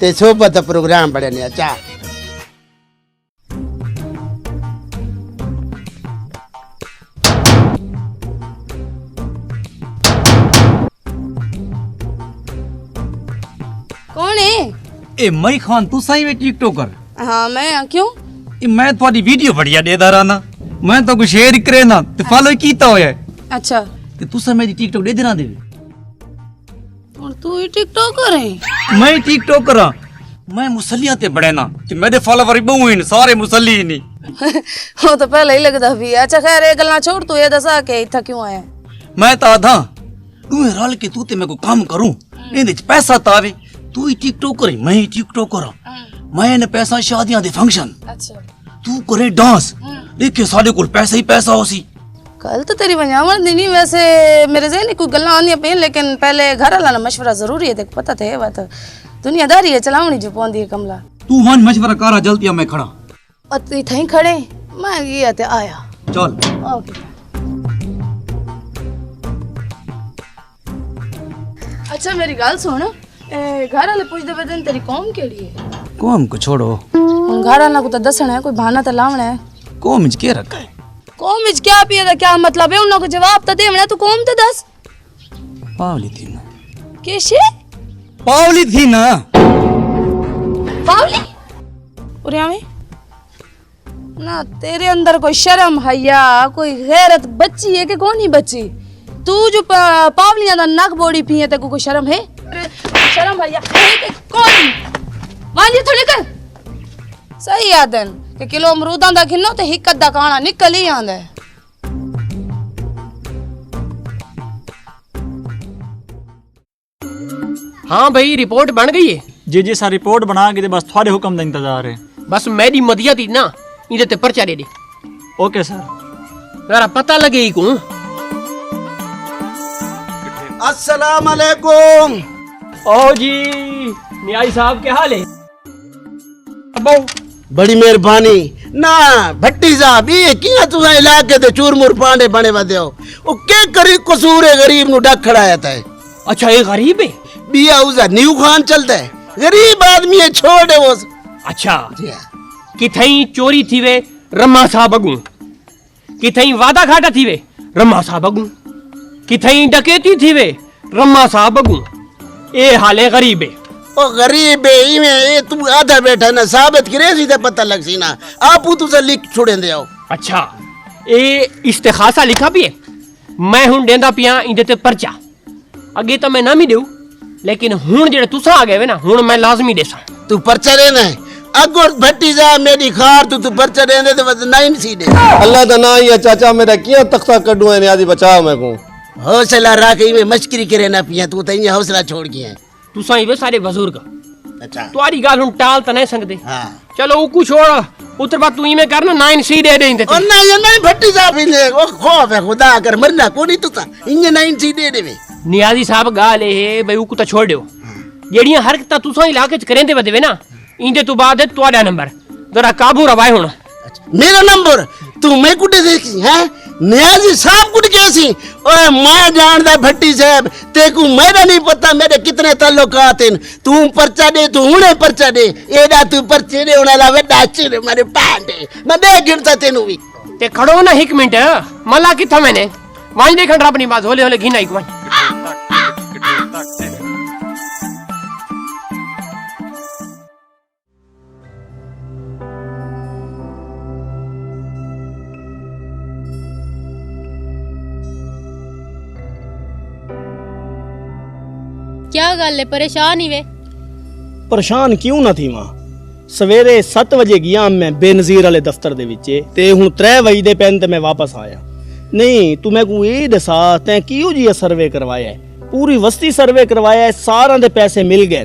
ते सोबत प्रोग्राम बड़े ने चाह। कौन है? ए मई खान तू सही में टिकटॉकर? हाँ मैं क्यों? ए मैं तुम्हारी वीडियो बढ़िया देदा रहा मैं तो कुछ शेयर करे ना ते फॉलो कीता होया अच्छा ते तू सा मेरी टिकटॉक दे देना दे। और तू ही टिकटॉकर है? मैं टिकटॉकर हां। मैं मुसल्लियां ते बड़े ना कि मेरे फॉलोवर बहु हैं सारे मुसल्ली ही नहीं। वो तो पहले ही लगदा भी। अच्छा खैर ये गल्ला छोड़, तू ये दसा के इथा क्यों आया? मैं तो आधा तू रल के तू ते मैं को काम करूं इने च पैसा तावे। तू ही टिकटॉकर है, मैं ही टिकटॉकर हां। मैं ने पैसा शादियां दे फंक्शन, अच्छा तू करे डांस, देखे सारे कोल पैसा ही पैसा होसी। कल तो तेरी वजावन दी नहीं, वैसे मेरे ज़हन में कोई गल्ला आंदियां पे, लेकिन पहले घर वाला ना मशवरा जरूरी है। देख पता थे बात दुनियादारी है चलावनी जो पौंदी है कमला। तू मान मशवरा करा जल्दी मैं खड़ा। और तू इथाई खड़े मैं ये ते आया चल ओके। अच्छा मेरी गल सुन, घर वाले पूछदे बदन तेरी कौम केड़ी है? कौम को छोड़ो, हुन घर वाला को तो दसना है, कोई बहाना तो लावना है। कौम च के रखा है? कौम विच क्या पिया दा क्या मतलब है? उन्हों को जवाब तो देवना, तू कौम तो दस। पावली थी ना। कैसे? पावली थी ना। पावली? उरे आवे ना तेरे अंदर कोई शर्म हया कोई गैरत बच्ची है कि कौन ही बच्ची? तू जो पावलियां दा नक बोड़ी पिए ते कोई शर्म है? शर्म हया कौन वाली थोड़ी कर सही आदन कि किलो अमरूदां दा गिनो ते हिक अद्धा काना निकल ही आंदा है। हाँ भाई रिपोर्ट बन गई है। जी सा रिपोर्ट बना के बस थोड़े हुक्म का इंतजार है। बस मेरी मदिया थी ना इधर ते पर्चा दे दे। Okay sir. जरा पता लगे ही को। अस्सलाम वालेकुम। ओ जी न्याई साहब क्या हाल है? अबो बड़ी मेहरबानी ना भट्टी साहब ये किया तुसा इलाके ते चूरमुर पांडे बने वदे हो ओ के करी कसूर है गरीब नु डक खड़ाया था। अच्छा ये गरीब है बिया उसा न्यू खान चलता है गरीब आदमी है छोड़ दे वो। अच्छा किथई चोरी थी वे रम्मा साहब अगू किथई वादा घाटा थी वे रम्मा साहब अगू किथई डकैती थी वे रम्मा साहब अगू ए हाले गरीब है। ओ गरीब है इमे ये तू आधा बैठा ना साबित करे सीधे पता लग सी ना आप तुसा लिख छोड़े दे आओ। अच्छा ए इस्तिखासा लिखा भी है मैं हूं देंदा पिया इंदे ते पर्चा अगे तो मैं ना भी देऊ लेकिन हुन जेड़े तुसा आ गए वे ना हुन मैं लाजमी देसा। तू पर्चा देना है अगो भट्टी जा मेरी खार तू पर्चा दे दे बस 9 सी दे। अल्लाह दा ना या चाचा मेरा किया तख्ता कड्डू है नियाजी बचाओ मैं को। हौसला रख में मस्करी करे ना पिया तू तई हौसला छोड़ गया है। तुसा ही वे सारे बुजुर्ग अच्छा तुम्हारी गाल हुन टाल त नहीं सकदे। हां चलो ऊ कुछ छोड़ उतर बात तू इमे करना 9 सी दे दे इंदे। ओ नहीं भट्टी साहब इने ओ खौफ है खुदा कर मरना कोनी तू ता इने 9 सी दे देवे। नियाजी साहब गाल है भाई ऊ कुता छोड़ दियो जेड़ियां हरकतां तुसा इलाके च करेंदे वदे वे ना इंदे तो बाद है तुम्हारा नंबर जरा काबू रवाए हुन। मेरा नंबर तू मैं कुटे देखी है नियाजी साहब कुट कैसी ओए मैं जानदा भट्टी साहब तेकू मेरा नहीं पता मेरे कितने ताल्लुकात हैं। तू पर्चा दे तू हुने पर्चा दे एडा तू पर्चे दे उना ला वेडा चिर मेरे पांडे मैं दे गिनता तेनू भी ते खड़ो ना 1 मिनट मला किथा मैंने वांज देखन अपनी बात होले होले घिना एक वांज। क्या गल है परेशान ही वे? परेशान क्यों ना थी मां सवेरे 7 वजे गया मैं बेनजीर वाले दफ्तर दे विच ते हुन 3 बजे दे पैन ते मैं वापस आया। नहीं तू मैं को ये दसा तैं कियो जी सर्वे करवाया है पूरी वस्ती सर्वे करवाया है सारा दे पैसे मिल गए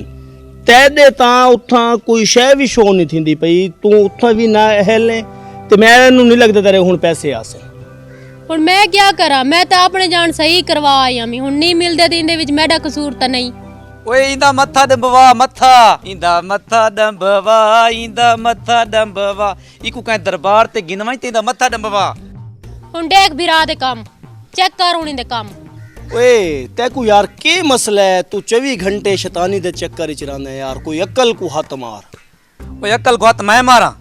तैदे तां उठां कोई शय भी शो नहीं थींदी पई तू उठां भी ना हेले ते मैनू नहीं लगदा तेरे हुन पैसे आसे। हुन मैं क्या करा मैं तो अपने जान सही करवा आई आमी हुन नहीं मिलदे ते इंदे विच मेरा कसूर तो नहीं। ओए इंदा मत्था दंबवा मत्था इंदा मत्था दंबवा इंदा मत्था दंबवा इकू कहीं दरबार ते गिनवा ते इंदा मत्था दंबवा। हुन देख बिरा दे काम चेक कर हुन इंदे काम। ओए तेकू यार के मसला है तू 24 घंटे शैतानी दे चक्कर च रहना यार कोई अक्ल को हाथ मार। ओए अक्ल को हाथ मैं मारा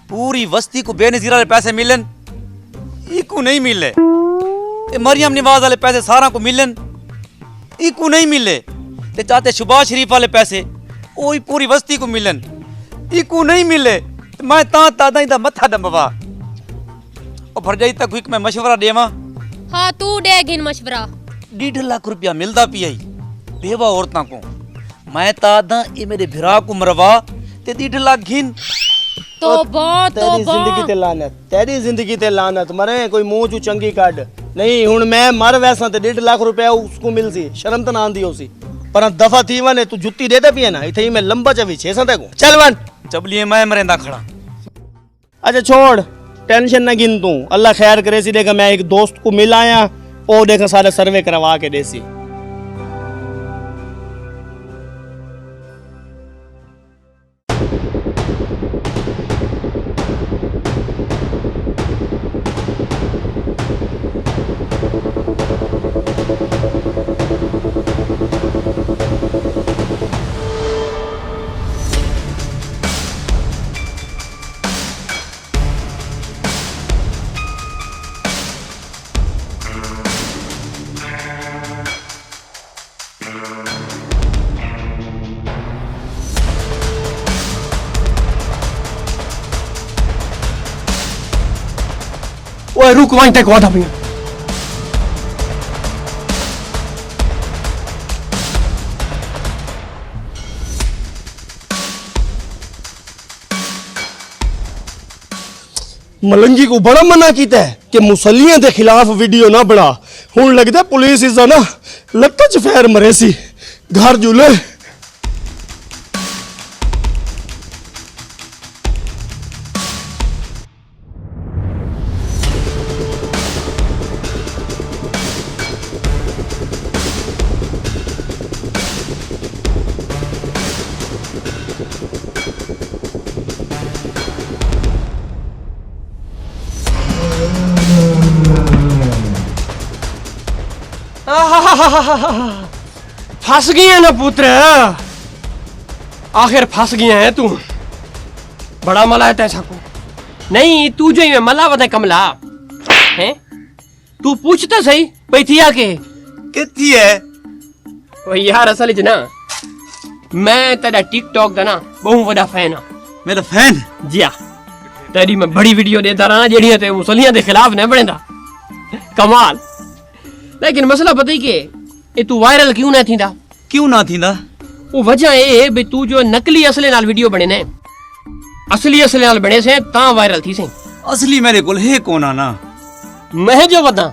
पूरी वस्ती को बेनजीर वाले पैसे मिलन इकू नहीं मिले ते मरियम निवाज वाले पैसे सारा को मिलन इकू नहीं मिले ते चाहते शुबाज शरीफ वाले पैसे ओही पूरी वस्ती को मिलन इकू नहीं मिले ते मैं तादा इंदा मत्था दंबवा। और भरजाई तक एक मैं मशवरा देवा। हाँ तू दे गिन मशवरा। 1.5 लाख रुपया मिलदा पिया बेवा औरतां को मैं तादा ये मेरे भिरा को मरवा ते 1.5 लाख गिन तेरी जिंदगी ते लानत मरे कोई मुंह चू चंगी काट नहीं हुन मैं मर वैसा ते 1.5 लाख रुपया उसको मिल सी शर्म तो ना आंदी होसी पर दफा थी वने तू जुत्ती दे पिया ना इथे मैं लंबा चवी 6 सते को चल वन चबलिए मैं मरेंदा खड़ा। अच्छा छोड़ टेंशन ना गिन तू अल्लाह खैर करे सी देखा मैं एक दोस्त को मिल आया ओ देखा सारे सर्वे करवा के देसी। ओए रुक वहीं तक वादा पिया। मलंगी को बड़ा मना कीता है कि मुसलियां के खिलाफ वीडियो ना बना हुन लगदा पुलिस इस ना लत्ता च फैर मरे सी घर जुले फंस गया ना पुत्र, आखिर फंस गया है तू। बड़ा मला है तैसा को नहीं, तू जो ही मला बता कमला है। तू पूछता सही पैथिया के कितनी है ओ यार, असल च ना मैं तेरा टिकटॉक दा ना बहुत बड़ा फैन हां। मेरा फैन जी हां, तेरी मैं बड़ी वीडियो देता रहा जेड़ियां ते मुसलियां दे खिलाफ ने बनेदा कमाल। लेकिन मसला पता ही के ए तू वायरल क्यों ना थींदा? क्यों ना थींदा? वो वजह ए है बे तू जो नकली असले नाल वीडियो बने ने, असली असले नाल बने से ता वायरल थी से। असली मेरे कोल है कौन आना? मैं जो बता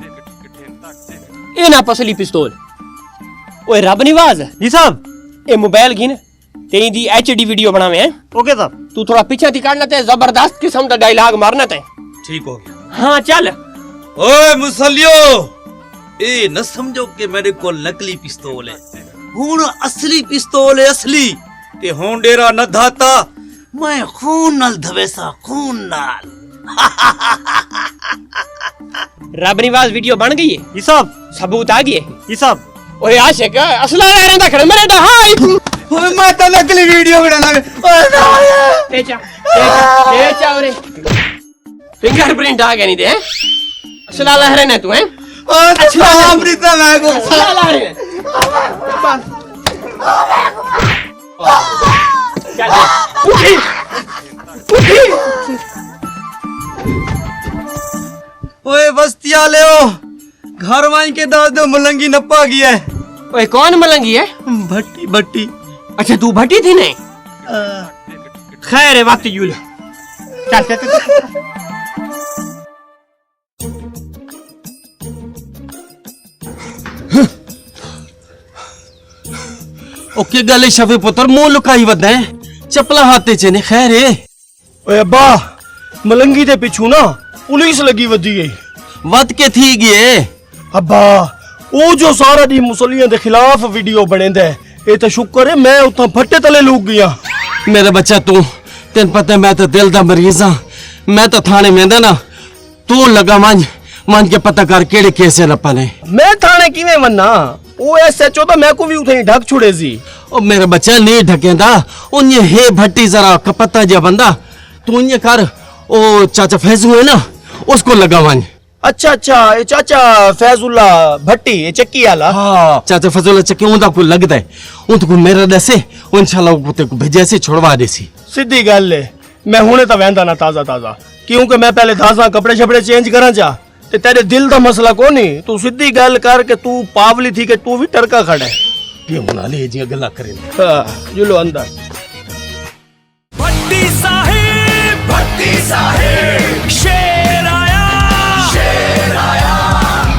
ए ना असली पिस्तौल। ओए रब निवाज जी साहब, ए मोबाइल गिन तेरी दी एचडी वीडियो बनावे हैं। ओके साहब, तू थोड़ा पीछे दिखाना ते जबरदस्त किस्म दा डायलॉग मारना ते। ठीक हो गया। हाँ चल। ओए मुसलियो, ए न समझो कि मेरे को नकली पिस्तौल है, हुण असली पिस्तौल है असली। ते हुण डेरा न धाता, मैं खून नाल धवेसा, खून नाल। रब निवाज वीडियो बन गई है जी साहब, सबूत आ गए जी साहब। ओए आशिक असला रहंदा खड़ मरे दा। हां ओए मैं तो नकली वीडियो बनाना। ओए तेचा ओरे फिंगरप्रिंट आ गया नहीं दे असला लहरे ने तू है। अच्छा अमृत मैं को असला लहरे बस चल उठी उठी। ओए बस्तिया ले ओ, घर वाई के दाद दो मलंगी नप्पा गया है। ओए कौन मलंगी है? भट्टी भट्टी। अच्छा तू भट्टी थी नहीं? खैर है वक्त यूल। चल चल चल। ओके गले शफे पुत्र मुंह लुकाई वद है, चपला हाथे च ने। खैर है ओए अब्बा, मलंगी दे पिछू ना पुलिस लगी वधी गई। वद के थी गए अब्बा, वो जो सारा दी मुसलियां दे खिलाफ वीडियो बनेंदा है, ये तो शुक्र है मैं उतना फट्टे तले लूक गया। मेरा बच्चा तू तेन पता है मैं तो दिल दा मरीज हां। मैं तो थाने में ना, तू लगा मान के पता कर केड़े केस है लपा ने। मैं थाने किवें वन्ना? ओ एसएचओ तो मैं को भी उथे ढक छुड़े सी। ओ मेरा बच्चा नहीं ढकेंदा, उन्हें हे भट्टी जरा कपत्ता जा बंदा। तू ये कर, ओ चाचा फैजू है ना, उसको लगा मान। अच्छा अच्छा, ये चाचा फैजुल्ला भट्टी ये चक्की वाला। हाँ चाचा फैजुल्ला चक्की उनका को लगता है, उनको मेरा दसे इंशाल्लाह पुते को भेजे से छोड़वा देसी। सीधी गल है, मैं हुने तो वहंदा ना ताजा ताजा, क्योंकि मैं पहले दासा कपड़े शपड़े चेंज करा जा। ते तेरे दिल दा मसला कोनी, तू सीधी गल कर के तू पावली थी के तू भी टरका खड़ा है। ये बना ले जी गल्ला करें। हां जुलो अंदर। भट्टी साहिब शेर आया, शेर आया।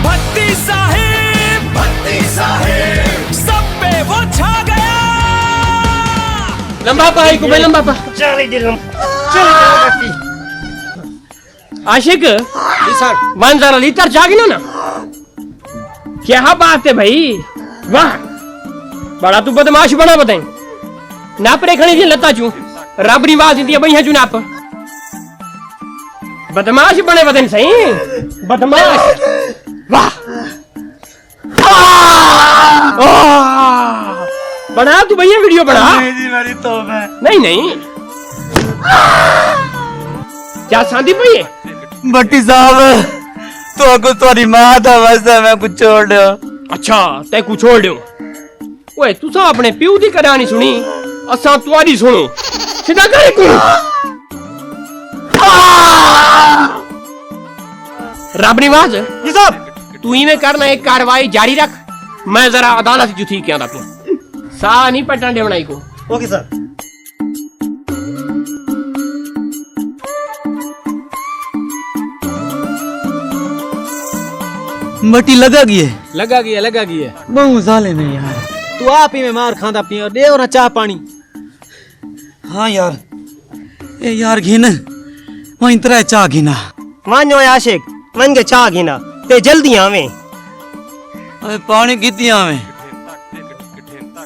भट्टी साहिब सब पे वो छा गया। लंबा पाई को लंबा पा चल इधर चल। आशिक जी सर, वन जरा लीटर जागिनो ना। क्या बात है भाई, वाह बड़ा तू बदमाश बना बताई। नाप रेखणी जी लता चू रब निवाज इंदिया बई है चू नाप। बदमाश बने बदन सही, बदमाश। वाह बना तू भैया वीडियो बना। मेरी तो मैं नहीं नहीं क्या शादी पई है? भट्टी साहब तो को तुम्हारी मां था वैसे मैं कुछ छोड़ दो। अच्छा ते कुछ छोड़ दो। ओए तू सा अपने प्यू दी कहानी सुनी, असा तुम्हारी सुनो। सीधा करे को रब निवाज जी साहब, तू ही में करना एक कार्रवाई जारी रख। मैं जरा अदालत जुथी क्या था सा नहीं पटन देवनाई को। Okay sir. मटी लगा गई है, लगा गई है। बहुत साले नहीं यार। तू आप ही में मार खांदा पिया, दे और चाह पानी। हाँ यार, ए यार घिन वहीं तरह चाह घिना। मानो आशिक वन के चाह घिना ते जल्दी आवे। अरे पानी कितनी आवे?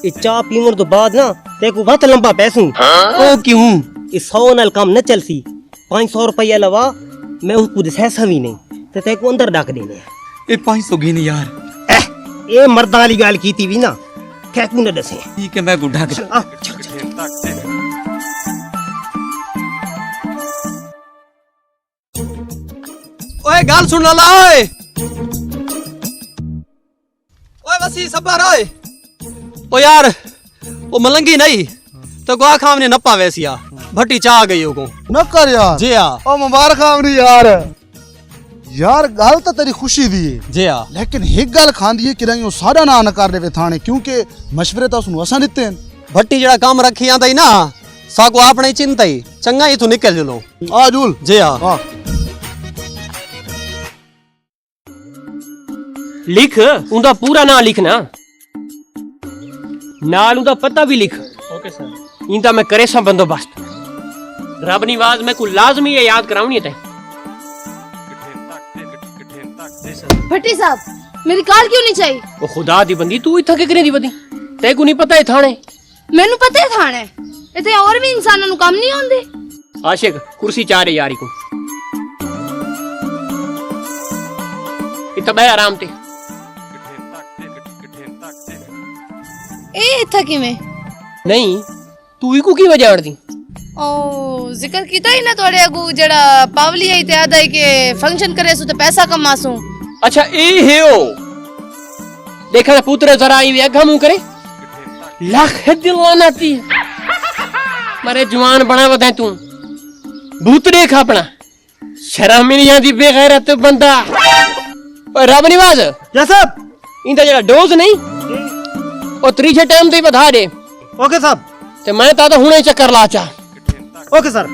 ये चाह पीवन तो बाद ना तेको वत लंबा पैसू। ओ क्यों? इस 100 नाल काम न चलसी। 500 रुपया लवा मैं उसको दिसा भी नहीं ते तेको अंदर डाक देने। ए 500 घिन यार। ये मर्दां वाली गल कीती भी ना कैकू ने दसे ठीक है मैं गुड्ढा के ओए गाल सुन ला ओए ओए वसी सबर ओए ओ यार वो मलंगी नहीं तो गोआ खाम ने नप्पा वैसिया भट्टी चा गई हो को न कर यार जी हाँ ओ मुबारक आमरी यार यार गल तो तेरी खुशी दी है जी हाँ लेकिन एक गल खांदी है कि रंगी सारा ना न कर देवे थाने क्योंकि मशवरे तो उसनु असा दिते हैं भट्टी जड़ा काम रखी आंदा ही ना साको आपने चिंता ही चंगा ही तो निकल जलो आ जूल जी हाँ लिख उनका पूरा नाम लिखना नाल उनका पता भी लिख ओके सर इंदा मैं करे सा बंदोबस्त रब निवाज मैं को लाजमी ये याद करावनी है भट्टी साहब मेरी कार क्यों नहीं चाहिए ओ खुदा दी बंदी तू इत्था के करे दी बंदी ते को नहीं पता है थाने मैनू पता है थाने इते और भी इंसानां नू काम नहीं आउंदे आशिक कुर्सी चारे यारी को इत्था बह आराम ते ए इत्था किवें नहीं तू ही को की वजह दी ओ जिक्र कीता ही ना तोड़े अगू जड़ा पावली आई ते आदा है के फंक्शन करे सु ते पैसा कमासू अच्छा ए है ओ देखा ना पुत्र जरा ई वेगा मुंह करे लाख दिलवाना ती मारे जवान बना वदा तू भूत देख अपना शर्म नहीं आती बेगैरत बंदा ओए रब निवाज या साहब इंदा जड़ा डोज नहीं ओ त्रीजे टाइम ते बधा दे ओके साहब ते मैं ता हुणे चक्कर ला चा ओके सर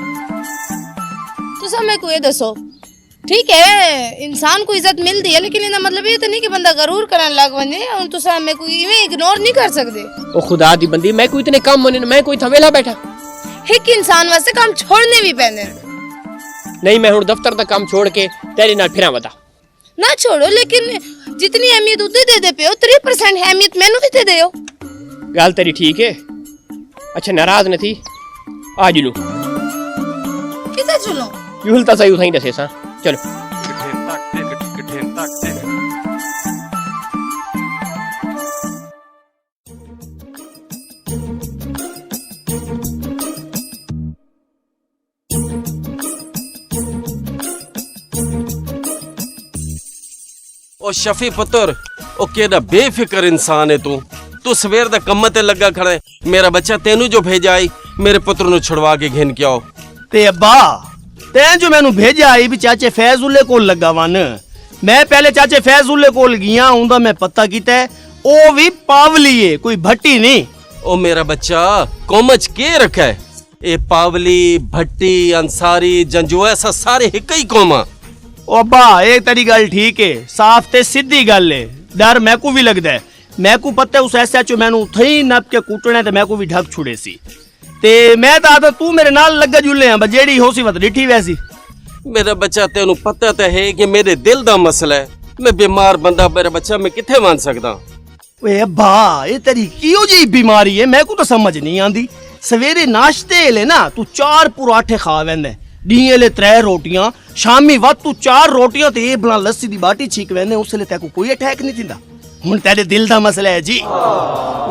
तुसा मैं को ये दसो ठीक है इंसान को इज्जत मिलती है लेकिन इना मतलब ये तो नहीं कि बंदा गरूर करन लग वने और तुसा मैं को इवें इग्नोर नहीं कर सकदे ओ खुदा दी बंदी मैं कोई इतने काम मने मैं कोई थवेला बैठा एक इंसान वास्ते काम छोड़ने भी पैंदे नहीं मैं हुण दफ्तर दा काम छोड़ के तेरे नाल फिरा वदा ना छोड़ो लेकिन जितनी अहमियत उदे दे पे 3% अहमियत मैनू भी दे देओ गल तेरी ठीक है अच्छा नाराज न थी आज लू किथे चलो यूल ता सही उठाई दसे सा चलो ओ शफी पुत्र ओ केड़ा बेफिक्र इंसान है तू सवेर दा कम्म ते लगा खड़ा है मेरा बच्चा तेनू जो भेजा आई मेरे पुत्र नु छुड़वा के घेन के आओ ते अब्बा तैं जो मैनू भेजा आई भी चाचे फैजुल्ले कोल लगा वन मैं पहले चाचे फैजुल्ले कोल गया उंदा मैं पता कीता है ओ भी पावली है कोई भट्टी नहीं ओ मेरा बच्चा कोमच के रखा है ए पावली भट्टी अंसारी जंजू ऐसा सारे एक ही कोमा ओ अब्बा एक तेरी गल ठीक है साफ ते सीधी गल है डर मैं को भी लगदा है मैं को पता है उस एसएचओ मैनू उथे ही नप के कूटने ते मैं को भी ढक छुड़े सी ते मैं तो तू मेरे नाल लगा जुले हैं जेड़ी हो सी वत डिठी वैसी मेरा बच्चा तेनू पता तो है कि मेरे दिल दा मसला है मैं बीमार बंदा मेरा बच्चा मैं किथे मान सकदा ओए अब्बा ये तेरी कियो जी बीमारी है मैं को तो समझ नहीं आंदी सवेरे नाश्ते ले ना तू 4 पराठे खा वैंदे डीए ले 3 रोटियां शामी वत तू 4 रोटियां ते ए बना लस्सी दी बाटी छीक वैंदे उसले तेको कोई अटैक नहीं थिंदा हुन तेरे दिल दा मसला है जी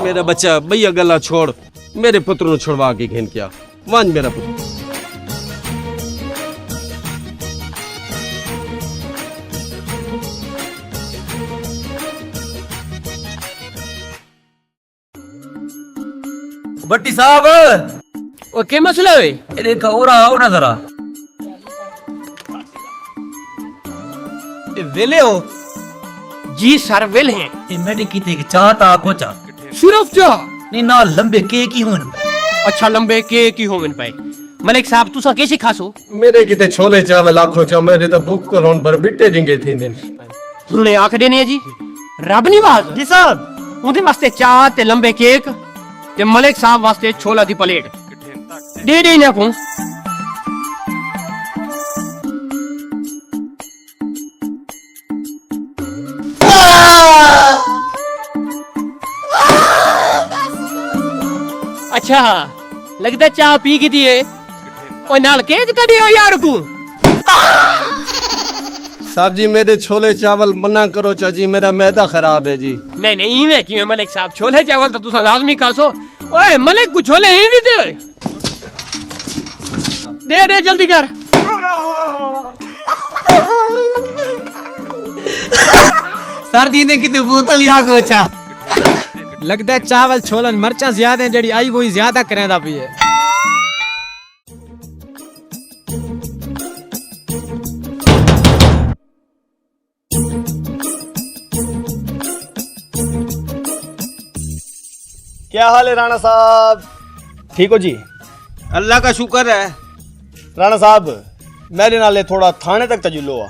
मेरा बच्चा भैया गल्ला छोड़ मेरे पुत्र नु छुड़वा के घेन क्या वांज मेरा पुत्र भट्टी साहब ओ के मसला है देखा और आओ ना जरा वेले हो जी सर वेल हैं ये मैंने की थी चाहता को चा सिर्फ चाह नहीं ना लंबे केक ही होन अच्छा लंबे केक ही होवन पे मलिक साहब तुसा कैसे खासो मेरे किते छोले चावल लाखों चा मेरे तो भूख को रोन पर बिट्टे जिंगे थी दिन तुमने आख देने जी रब निवाज जी साहब उनके वास्ते चाह ते लंबे केक ते मलिक साहब वास्ते छोला दी प्लेट दे दे ना को अच्छा लगता चाह पी की दिए और नाल केक कढ़ियो यार को साहब जी मेरे छोले चावल मना करो चाची, मेरा मैदा खराब है जी। नहीं नहीं इवें किवें मलिक साहब, छोले चावल तो तुसा लाजमी खासो। ओए मलिक को छोले ही नहीं दे जल्दी कर। सर्दी ने कितनी बोतल याद हो अच्छा लगता है चावल छोलन मरचा ज्यादा है जड़ी आई वही ज्यादा करेंदा पई है। क्या हाल है राणा साहब, ठीक हो जी? अल्लाह का शुक्र है। राणा साहब मेरे नाले थोड़ा थाने तक तजुलो आ।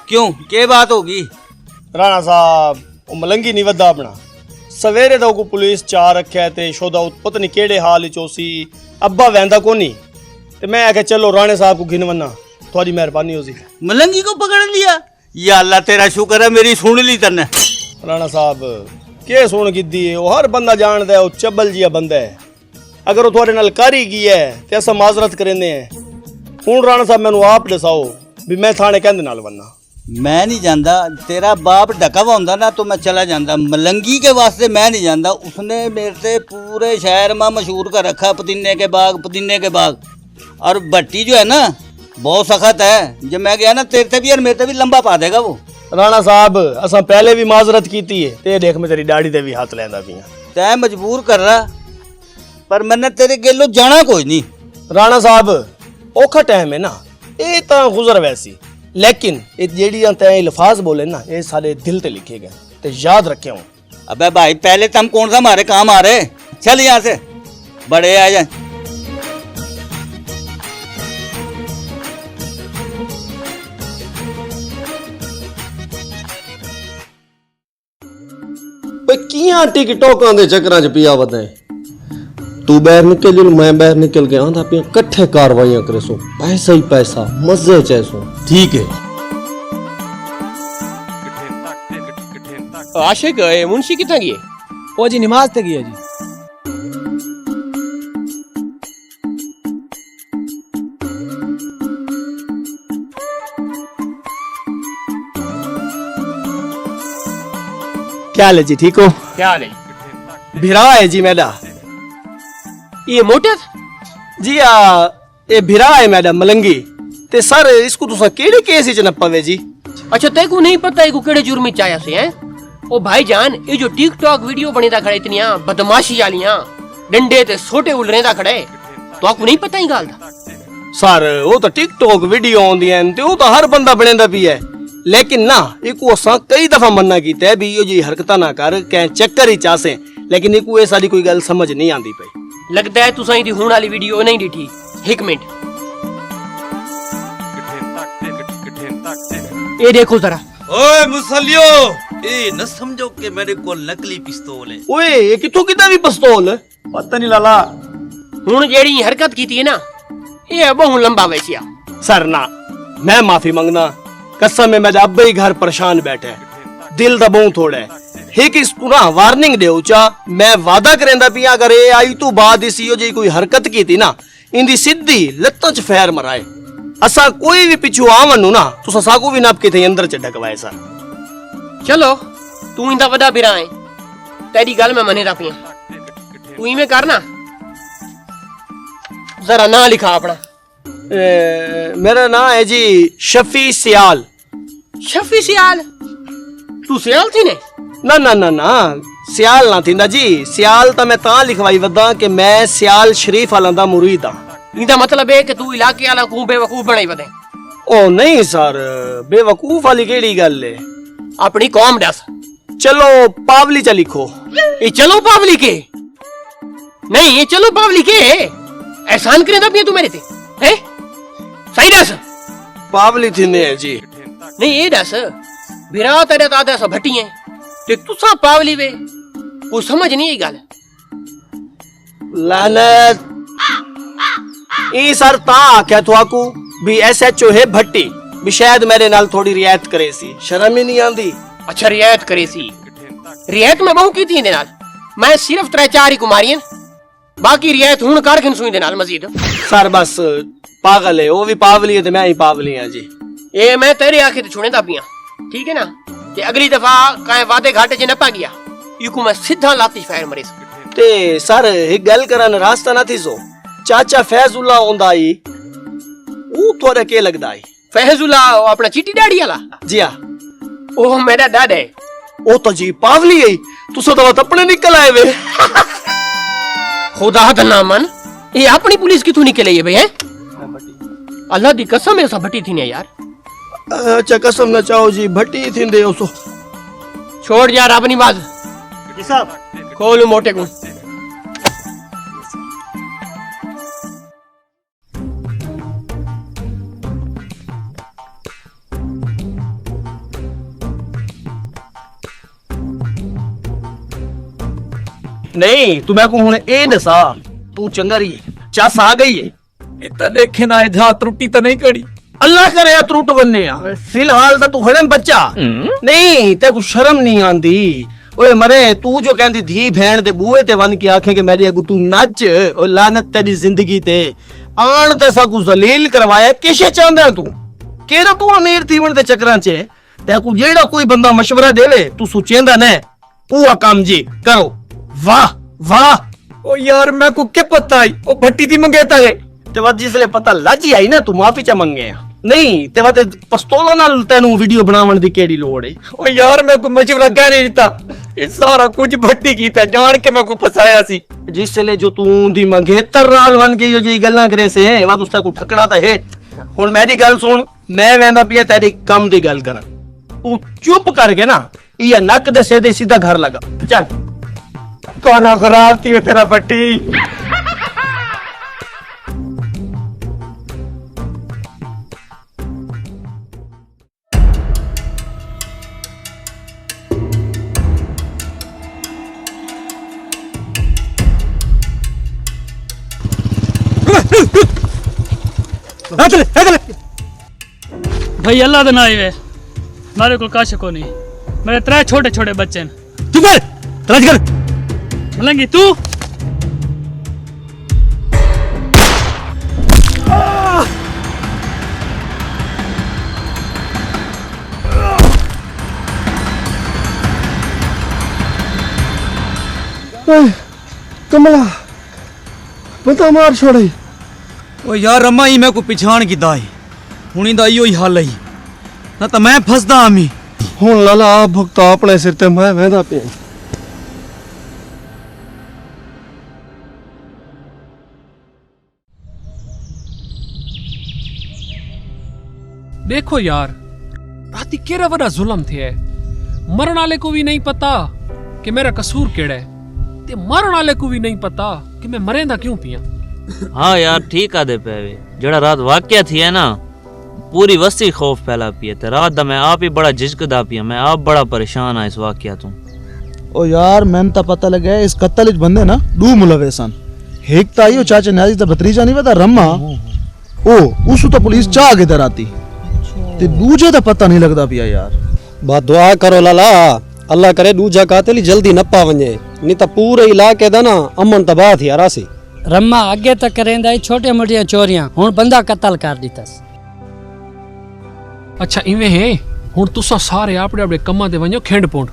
क्यों, क्या बात होगी? राणा साहब वो मलंगी नहीं वदा अपना, सवेरे तो को पुलिस चाह रखा ते शोदा पता नहीं केड़े हाल च सी, अब्बा वैंदा कोनी ते मैं आख्या चलो राणे साहब को गिनवना, थोड़ी मेहरबानी हो सी। मलंगी को पकड़ लिया? या अल्लाह तेरा शुक्र है मेरी सुन ली तन्ने। राणा साहब के सुन कीती है, वो हर बंदा जानदा है, वो चब्बल जिया बंदा है। अगर वो थोड़े नाल कारी की है ते असा माजरत करेंदे हैं। हुण राणा साहब मैनू आप दसाओ भी मैं थाने कहंदे नाल वन्ना। मैं नहीं जानता, तेरा बाप ढका हुआ होंदा ना तो मैं चला जाता। मलंगी के वास्ते मैं नहीं जानता, उसने मेरे से पूरे शहर में मशहूर कर रखा पुदीने के बाग, पुदीने के बाग। और भट्टी जो है ना बहुत सख्त है, जब मैं गया ना तेरे से भी और मेरे से भी लंबा पा देगा वो। राणा साहब असा पहले भी माजरत की है, ते देख मैं तेरी दाढ़ी ते भी हाथ लेंदा पिया। तै मजबूर कर रहा, पर मैंने तेरे गेलो जाना कोई नहीं। राणा साहब औखा टाइम है ना, ये तो गुजर वैसी, लेकिन ये जेड़ियां तय अल्फाज बोले ना ये सारे दिल ते लिखे गए, ते याद रखे हो। अबे भाई पहले तुम कौन सा हमारे काम आ रहे, चल यहाँ से, बड़े आ जाए। किया टिकटॉकां दे चक्करां च पिया वदा है। तू बाहर निकल जू, मैं बाहर निकल गया आंदा पिया कट्ठे कार्रवाइयां करे सो, पैसा ही पैसा, मजे च सो। ठीक है आशिक मुंशी कितना गए? ओ जी नमाज ते गया जी। क्या हाल है जी, ठीक हो? क्या हाल है? भिरा है जी मेरा। ये मोटर जी ये भिरा है मैडम मलंगी, ते सर इसको तुसा केड़े केस च नप्पावे जी? अच्छा तेरे को नहीं पता है को केड़े जुर्म च आया से हैं? ओ भाईजान ये जो टिकटॉक वीडियो बने दा खड़े इतनियां बदमाशी वालियां डंडे ते सोटे उलरे दा खड़े, तो आपको नहीं पता ही गाल दा? सर वो तो टिकटॉक वीडियो आउंदियां ते वो तो हर बंदा बनेंदा भी है, लेकिन ना इको असा कई दफा मना कीता है भी यो जी हरकतां ना कर, कहीं चक्कर ही चासे, लेकिन इको ये सारी कोई गल समझ नहीं आंदी पई। लगता है तुसा दी हुण वाली वीडियो नहीं डिठी। एक मिनट ये देखो जरा। ओए मुसलियो, ए न समझो कि मेरे को नकली पिस्तौल है। ओए ये किथों किदा भी पिस्तौल? पता नहीं लाला। हुण जेड़ी हरकत कीती है ना ये बहुत लंबा वैसिया। सर ना मैं माफी मांगना, कसम है मेरा अब ही घर परेशान बैठे, दिल दबाऊ थोड़ा है। एक इसको ना वार्निंग दे चा, मैं वादा करेंदा पिया अगर ये आई तो बाद इसी जी कोई हरकत की थी ना इंदी सीधी लत्तां च फैर मराए। असा कोई भी पिछू आवनु ना तुसा साकू भी नाप के थे अंदर च ढकवाए सर। चलो तू इंदा वदा बिरा है, तेरी गल मैं मने दा पिया। तू इवें करना जरा ना लिखा अपना। मेरा नाम है जी शफी सियाल। शफी सियाल? तू सियाल थी ने? ना ना ना ना सियाल ना थींदा जी, सियाल तो मैं ता लिखवाई वदा कि मैं सियाल शरीफ वाला दा मुरीद हां। इंदा मतलब है कि तू इलाके वाला को बेवकूफ बनाई वदे। ओ नहीं सर, बेवकूफ वाली केड़ी गल है? अपनी कौम दस। चलो पावली च लिखो। ये चलो पावली के नहीं, ये चलो पावली के एहसान करेंदा पिया तू मेरे ते हैं? सही दस। पावली थीने है जी। नहीं ये दस बिरा तेरे ता दस भट्टी है ते तुसा पावली वे कोई समझ नहीं आई गल। लानत ई सर ता आख्या तुआकू भी एसएचओ है भट्टी भी शायद मेरे नाल थोड़ी रियायत करे सी, शर्म ही नहीं आंदी। अच्छा रियायत करे सी, रियायत मैं बहु की थी दे नाल, मैं सिर्फ 3-4 ही कुमारियां, बाकी रियायत हुन कर किन सुई दे नाल मजीद। सर बस पागल है, वो भी पावली है ते मैं ही पावली हां जी। ये मैं तेरे आखे ते छुड़ेंदा पिया, ठीक है ना? ते अगली दफा काए वादे घाटे च न पा गया, इको मैं सीधा लाती फायर मरीस। ते सर एक गल करन रास्ता ना थी सो चाचा फैजुल्ला ओंदा आई वो थोड़ा के लगदा आई? फैजुल्ला अपना चीटी डैडी वाला? जी हां, ओ मेरा डैड है। ओ तो जी पावली है, तुसो तो अपने निकल आए वे। खुदा दा नाम मन, ये अपनी पुलिस किथों निकले ये भाई हैं? अल्लाह दी कसम ऐसा भट्टी थी ने यार। अच्छा कसम न चाहो जी, भट्टी थिंदे ओसो। छोड़ यार अपनी बात। जी साहब खोल मोटे को। नहीं तू मैं को हुन ए दसा तू चंगा रही चस आ गई है इतना देखे ना जा त्रुटि तो नहीं करी। अल्लाह करे या त्रुट बनने या फिलहाल तो तू हड़न बच्चा नहीं ते को शर्म नहीं आंदी। ओए मरे तू जो कहंदी धी बहन दे बूए ते वन के आखे के मेरी अगू तू नच ओ लानत तेरी जिंदगी ते आन ते सा को जलील करवाया किसे चांदा तू केरा तू अमीर थीवन दे चक्रां च ते को जेड़ा कोई बंदा मशवरा देवे तू सोचेंदा ने पूरा काम जी करो। वाह वाह ओ यार मैं को क्या पता है ओ भट्टी थी मंगेता है ते बाद जिसले पता लज आई ना तू माफी चा मंगे नहीं ते बाद पिस्तौल नाल तेनू वीडियो बनावन दी केड़ी लोड़ है? ओ यार मैं को मशवरा कह नहीं देता, ये सारा कुछ भट्टी कीता जान के मैं को फसाया सी। जिसले जो तू दी मंगेतर नाल वन के जो जी गल्लां करे से वा तुस्ता को ठकड़ा ता है। हुन मेरी गल सुन, मैं वेंदा पिया तेरी कम दी गल करन, तू चुप करके ना ये नक दे सीधे सीधा घर लगा चल। कौन खराब थी तेरा भट्टी? भाई अल्लाह दा नाम है मारे को काश को नहीं, मेरे त्रै छोटे छोटे बच्चे हैं। चुप कर राज कर मलंगी तू कमला बता मार छोड़े। ओ यार रमा ही मैं को पिछाण की दाई हुनी दा इयो ही हाल है ना तो मैं फसदा आमी। हुन लाला आप भुगता अपने सिर ते मैं वेंदा पे। देखो यार राती केरा बड़ा जुल्म थे है, मरण वाले को भी नहीं पता कि मेरा कसूर केड़ा है ते मरण वाले को भी नहीं पता कि मैं मरेंदा क्यों पिया। हाँ यार ठीक आदे पे जड़ा रात वाकया थी है ना पूरी वस्ती खौफ फैला पिए ते रात दा मैं आप ही बड़ा झिझकदा पिया, मैं आप बड़ा परेशान आ इस वाकया तो। ओ यार मैंने तो पता लगा इस कत्ल इच बंदे ना दो मुलविसन, एक ता आयो चाचा न्याजी दा भतीजा नहीं पता रमा ओ उसु तो पुलिस चा के दर आती ते दूजे दा पता नहीं लगदा पिया यार। बात दुआ करो लाला अल्लाह करे दूजा कातिल जल्दी न पा वने नहीं तो पूरे इलाके दा ना अमन तबाह थी रासी। रम्मा अगे तक करेंदा ही छोटे मोटियां चोरियां हुन बंदा कत्ल कर दितस। अच्छा इवें है हुन तुसा सारे अपने अपने कम्मा ते वणो खेंड पोंड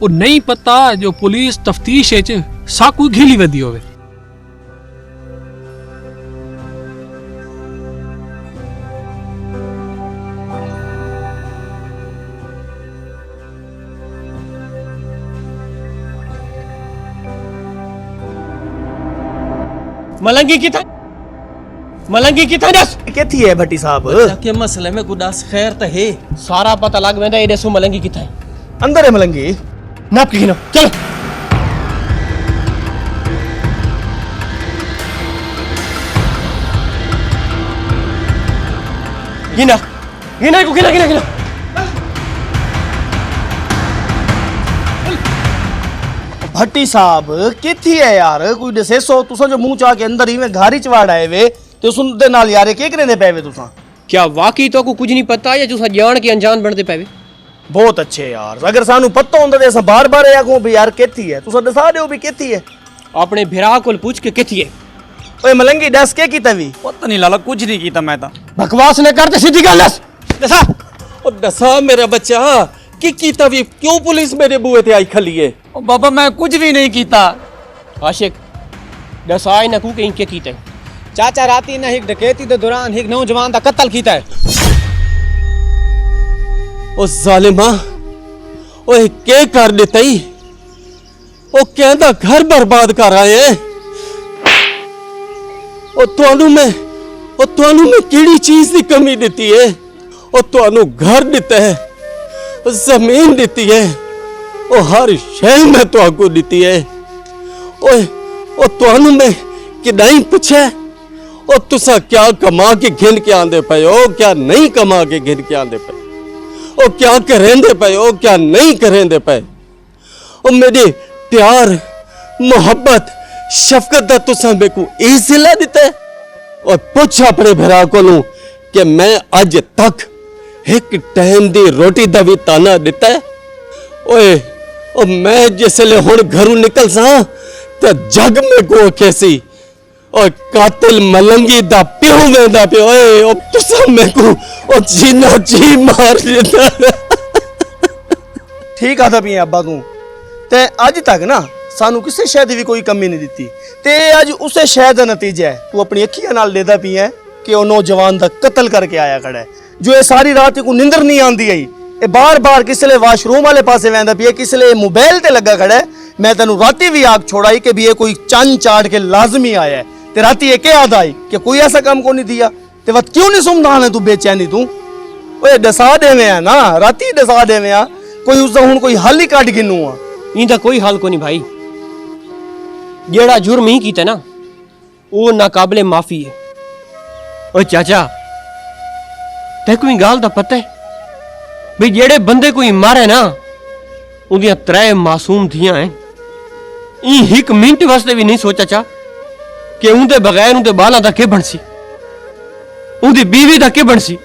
और नहीं पता जो पुलिस तफ्तीश च साकू घिली वदी होवे। मलंगी की था मलंगी की था दस केथी है भट्टी साहब के मसले में गुदास खैर तो है सारा पता लग वेंदा ए देसो मलंगी की था अंदर है मलंगी नाप की ना चल गिना गिना को गिना गिना गिना भट्टी साहब केथी है यार कोई दसे सो तुसा जो मुंह चा के अंदर ही में घारी चवाड़ आए वे ते उस दे नाल यार के करेंदे पेवे तुसा? क्या वाकई तो को कुछ नहीं पता या तुसा जान के अनजान बनते पेवे? बहुत अच्छे यार अगर सानू पता होंदा ते असा बार-बार या को भी यार केथी है तुसा दसा दियो भी केथी है। अपने भिरा को पूछ के केथी है। ओए मलंगी दस के कीता भी? पता नहीं लाला कुछ नहीं कीता मैं ता। बकवास न करते सीधी गल दस। दसा ओ दसा मेरा बच्चा की कीता भी क्यों पुलिस मेरे बूहे ते आई खली है? ओ बाबा मैं कुछ भी नहीं कीता। आशिक दसाई ना कू कहीं के कीता है? चाचा राती ने एक डकैती दे दौरान एक नौजवान दा कत्ल कीता है। ओ जालिमा ओए के कर दितई? ओ कहंदा घर बर्बाद कर आए हैं। ओ ਤੁਹਾਨੂੰ मैं ਕਿਹੜੀ चीज की कमी ਦਿੱਤੀ है? ओ ਤੁਹਾਨੂੰ घर ਦਿੱਤਾ है, ओ जमीन ਦਿੱਤੀ है, ओ हर शय मैं ਤੁਹਾਨੂੰ ਦਿੱਤੀ है। ओए ओ ਤੁਹਾਨੂੰ मैं किदाई पूछा ओ तुसा क्या कमा के घिन के आंदे पे हो, क्या नहीं कमा के घिन के आंदे पे? ओ क्या करेंदे पे हो, क्या नहीं करेंदे पे? ओ मेरी प्यार मोहब्बत शफकत दा तुसा मेरे को ई सिला दिता है? और पूछ अपने भरा को कि मैं अज तक एक टाइम दी रोटी दा भी ताना दिता है? ओए ओ मैं जिसले हुण घरों निकल सा ते जग में को कैसी और कातिल मलंगी दा प्यो वेंदा पे। ओए ओ तुसा मेरे को ओ जीना जी मार दिता। ठीक आदा भी अब्बा तू ते अज तक ना सानू किसी शय दी भी कोई कमी नहीं दिती ते अज उसे शय दा नतीजा है तू अपनी अखियां नाल लेदा पी है कि वो नौजवान दा कत्ल करके आया खड़ा है। जो ये सारी रात को निंदर नहीं आंदी आई, ये बार बार किसले वाशरूम वाले पासे वेंदा पी है, किसले मोबाइल ते लगा खड़ा है। मैं तेनू राती भी आग छोड़ाई कि भी ये कोई चंद चाट के लाजमी आया है ते राती ये क्या याद आई कि कोई ऐसा काम को नहीं दिया ते वत क्यों नहीं सुमदान है तू बेचैनी तू? ओए दसा देवे है ना, राती दसा देवे आ, कोई उसदा हुण कोई हल ही कट गिनू आ। इंदा कोई हल को नहीं भाई, जेड़ा जुर्म ही कीता ना वो नाकाबिले माफी है। ओ चाचा ते कोई गाल दा पता है भी जेड़े बंदे कोई मारे ना उदियां 3 मासूम धियां हैं। एक मिनट वास्ते भी नहीं सोचा चा कि उनके बगैर उनके बालों का के बनसी, उनकी बीवी का के बनसी।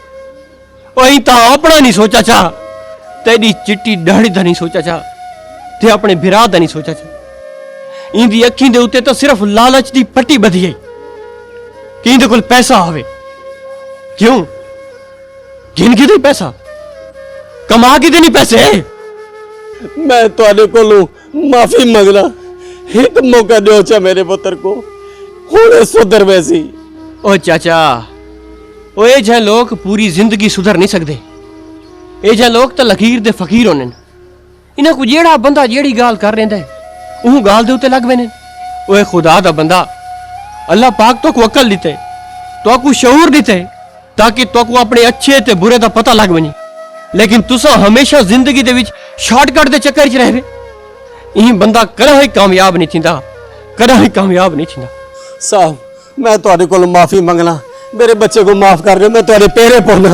वही तो अपना नहीं सोचा चा, तेरी चिट्टी दाढ़ी का नहीं सोचा चा, ते अपने बिरा का नहीं सोचा चा। इंदी अखी दे उत्ते तो सिर्फ लालच की पट्टी बधी है कि इंदे कोल पैसा आवे। क्यों गिन के दे पैसा, कमा के दे नहीं पैसे। मैं तुहाडे कोलों माफी मंगना, एक मौका दो चा मेरे पुत्र को, हुणे सुधर वैसी। ओ चाचा ओ ये जे लोग पूरी जिंदगी सुधर नहीं सकते। ये जे लोग तो लकीर दे फकीर होने। इन्हां को जेड़ा बंदा जेड़ी गाल कर रहा है वो गाल दे उत्ते लग वेने। ओए खुदा दा बंदा, अल्लाह पाक तो को अकल दिते, तो को शऊर दिते ताकि तो को अपने अच्छे ते बुरे दा पता लग वने। लेकिन तुसा हमेशा जिंदगी दे विच शॉर्टकट दे चक्कर च रहवे। ई बंदा कदा ही कामयाब नहीं थिंदा, कदा ही कामयाब नहीं थिंदा। साहब मैं तुहाडे कोलों माफी मंगना, मेरे बच्चे को माफ कर दो, मैं तुहाडे पैरे पौना,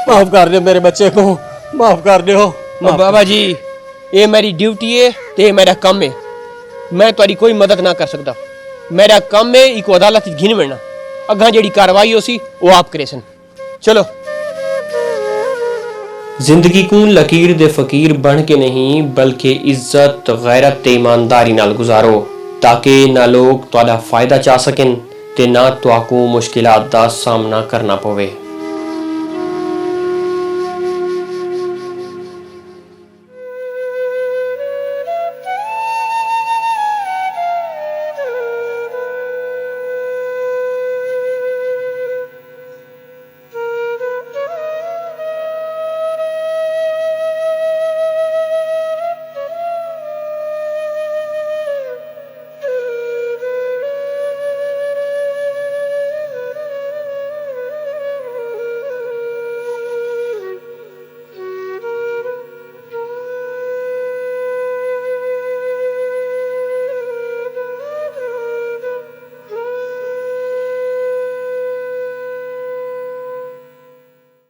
माफ कर दो मेरे बच्चे को, माफ कर दो। बाबा जी ये मेरी ड्यूटी है ते मेरा काम है, मैं तुहाडी कोई मदद ना कर सकता। मेरा काम है इको अदालत घिन मिलना, अगा जेड़ी कार्रवाई हो सी वो आप करे सन। चलो जिंदगी को लकीर दे फकीर बन के नहीं बल्कि इज्जत गैरत ते ईमानदारी नाल गुजारो ताकि ना लोग तुहाडा फायदा चा सकें ते ना तुहाकू मुश्किलात दा सामना करना पवे।